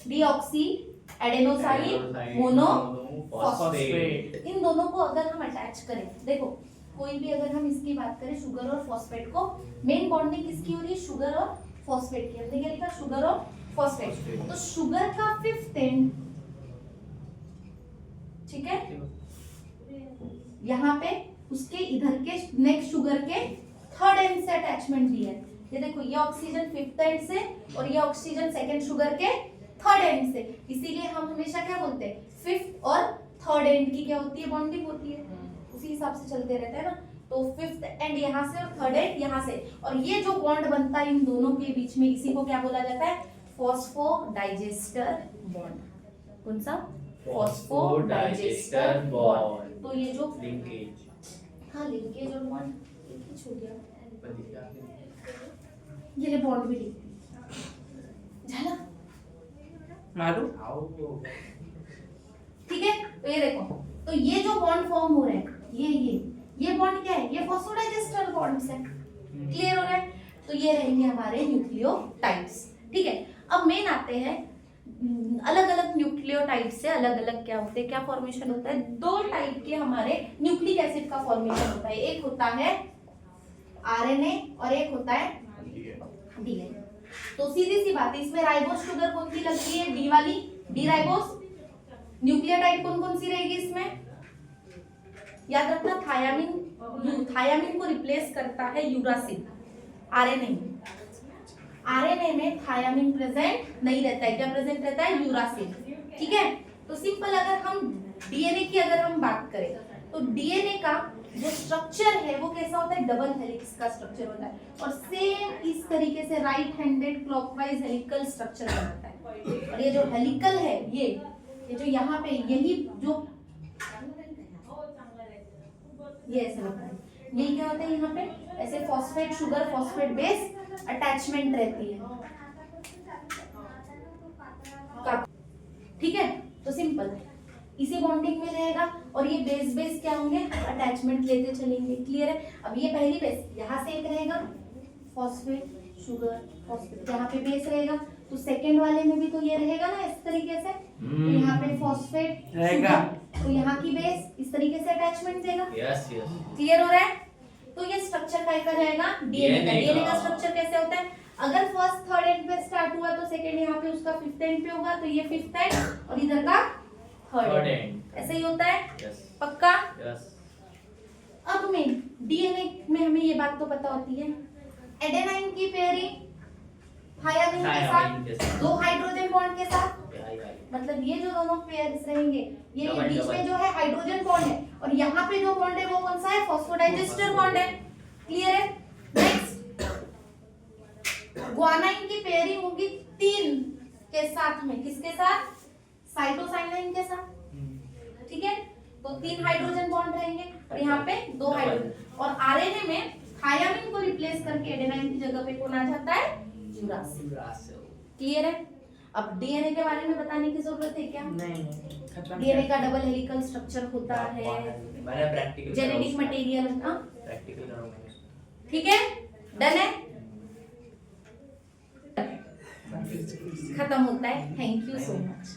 Deoxyadenosine monophosphate. इन दोनों को अगर हम अटैच करें, देखो कोई भी अगर हम इसकी बात करें शुगर और फॉस्फेट को, मेन बॉन्डिंग किसकी हो रही है? शुगर और फॉस्फेट की। हमने क्या लिखा? शुगर और फॉस्फेट। तो शुगर का 5th एंड, ठीक है, यहाँ पे उसके इधर के नेक्स्ट शुगर के 3rd एंड से अटैचमेंट दी है। ये देखो, ये ऑक्सीजन 5th एंड से और ये ऑक्सीजन 2nd शुगर के 3rd एंड से। इसीलिए हम हमेशा क्या बोलते हैं? 5th और 3rd एंड की क्या होती है? बॉन्डिंग होती है, उसी हिसाब से चलते रहता है ना। तो 5th एंड यहाँ से और 3rd एंड यहाँ से, और ये जो बॉन्ड बनता है इन दोनों के बीच में, इसी को क्या बोला जाता है? फॉस्फोडाइजेस्टर बॉन्ड। कौन सा? फॉस्फोडाइजेस्टर बॉन्ड। तो ये जो लिंकेज, हाँ लिंकेज और बॉन्ड एक ही छूट गया, प्रतिक्रिया ये ले बॉन्ड भी लिख दी झाला मारू। ठीक है। तो ये देखो, तो ये जो बॉन्ड फॉर्म हो रहे हैं, ये बॉन्ड क्या है? ये फॉस्फोडाइजेस्टर बॉन्ड्स है। क्लियर हो रहा है? तो ये रहेंगे हमारे न्यूक्लियोटाइड्स। ठीक है, अब मेन आते हैं अलग अलग न्यूक्लियोटाइड से अलग अलग क्या होते हैं, क्या फॉर्मेशन होता है? 2 टाइप के हमारे न्यूक्लिक एसिड का फॉर्मेशन होता है, एक होता है आरएनए और एक होता है डीएनए। तो सीधी सी बात है, इसमें राइबोस शुगर कौन सी लगती है? डी वाली, डी राइबोस। न्यूक्लियोटाइड कौन कौन सी रहेगी इसमें? याद रखना, थायामीन को रिप्लेस करता है यूरासिल आरएनए में। आरएनए में थायामीन प्रेजेंट नहीं रहता है, क्या प्रेजेंट रहता है? यूरासिल। ठीक है, तो सिंपल अगर हम डीएनए की अगर हम बात करें तो डीएनए का जो स्ट्रक्चर है वो कैसा होता है? डबल हेलिक्स का स्ट्रक्चर होता है और सेम इस तरीके से right handed clockwise helical structure बनाता है। और ये जो हेलिकल है, ये जो यहाँ पे यही जो ये ऐसे लगता है, यही क्या होता है? यहाँ पे ऐसे phosphate sugar phosphate base attachment रहती है। ठीक है, तो सिंपल इसी बॉन्डिंग में रहेगा और ये बेस क्या होंगे? अटैचमेंट लेते चलेंगे। क्लियर है? अब ये पहली बेस यहाँ से एक रहेगा फॉस्फेट शुगर फॉस्फेट, यहाँ पे बेस रहेगा, तो सेकंड वाले में भी तो ये रहेगा ना इस तरीके से। तो यहाँ पे फॉस्फेट रहेगा, तो यहाँ की बेस इस तरीके से अटैचमेंट देगा। यस। क्लियर हो रहा है? तो ये स्ट्रक्चर का काय का जाएगा, डीएनए का। डीएनए का स्ट्रक्चर कैसे होता है, अगर फर्स्ट थर्ड एंड पे स्टार्ट हुआ तो सेकंड यहाँ पे उसका फिफ्थ एंड पे होगा, तो ये फिफ्थ एंड और इधर का थर्ड एंड, ऐसे ही होता है। यस पक्का। यस अब में डीएनए में हमें ये बात तो पता होती है, एडेनाइन की पेयरिंग थायामीन के साथ, दो हाइड्रोजन बॉन्ड के साथ, मतलब ये जो दोनों पेयर्स रहेंगे ये बीच में जो है हाइड्रोजन बॉन्ड है, और यहाँ पे जो बॉन्ड है वो कौन सा है, फॉस्फोडाइजेस्टर बॉन्ड है। क्लियर है। नेक्स्ट, ग्वानाइन की पेयरिंग होगी 3 के साथ में, किसके साथ, साइटोसाइनाइन के साथ। ठीक है, तो 3 हाइड्रोजन बॉन्ड रहेंगे और यहाँ पे 2 हाइड्रोजन, और आरएनए में थायामीन को रिप्लेस करके एडेनाइन की जगह पे कौन आ जाता है, यूरासिल। क्लियर है। अब डीएनए के बारे में बताने की जरूरत है क्या, नहीं खत्म। डीएनए का डबल हेलिकल स्ट्रक्चर होता है, मैंने प्रैक्टिकल जेनेटिक मटेरियल। प्रैक्टिकल करूंगा। ठीक है, डन है, खत्म होता है। Thank you so much.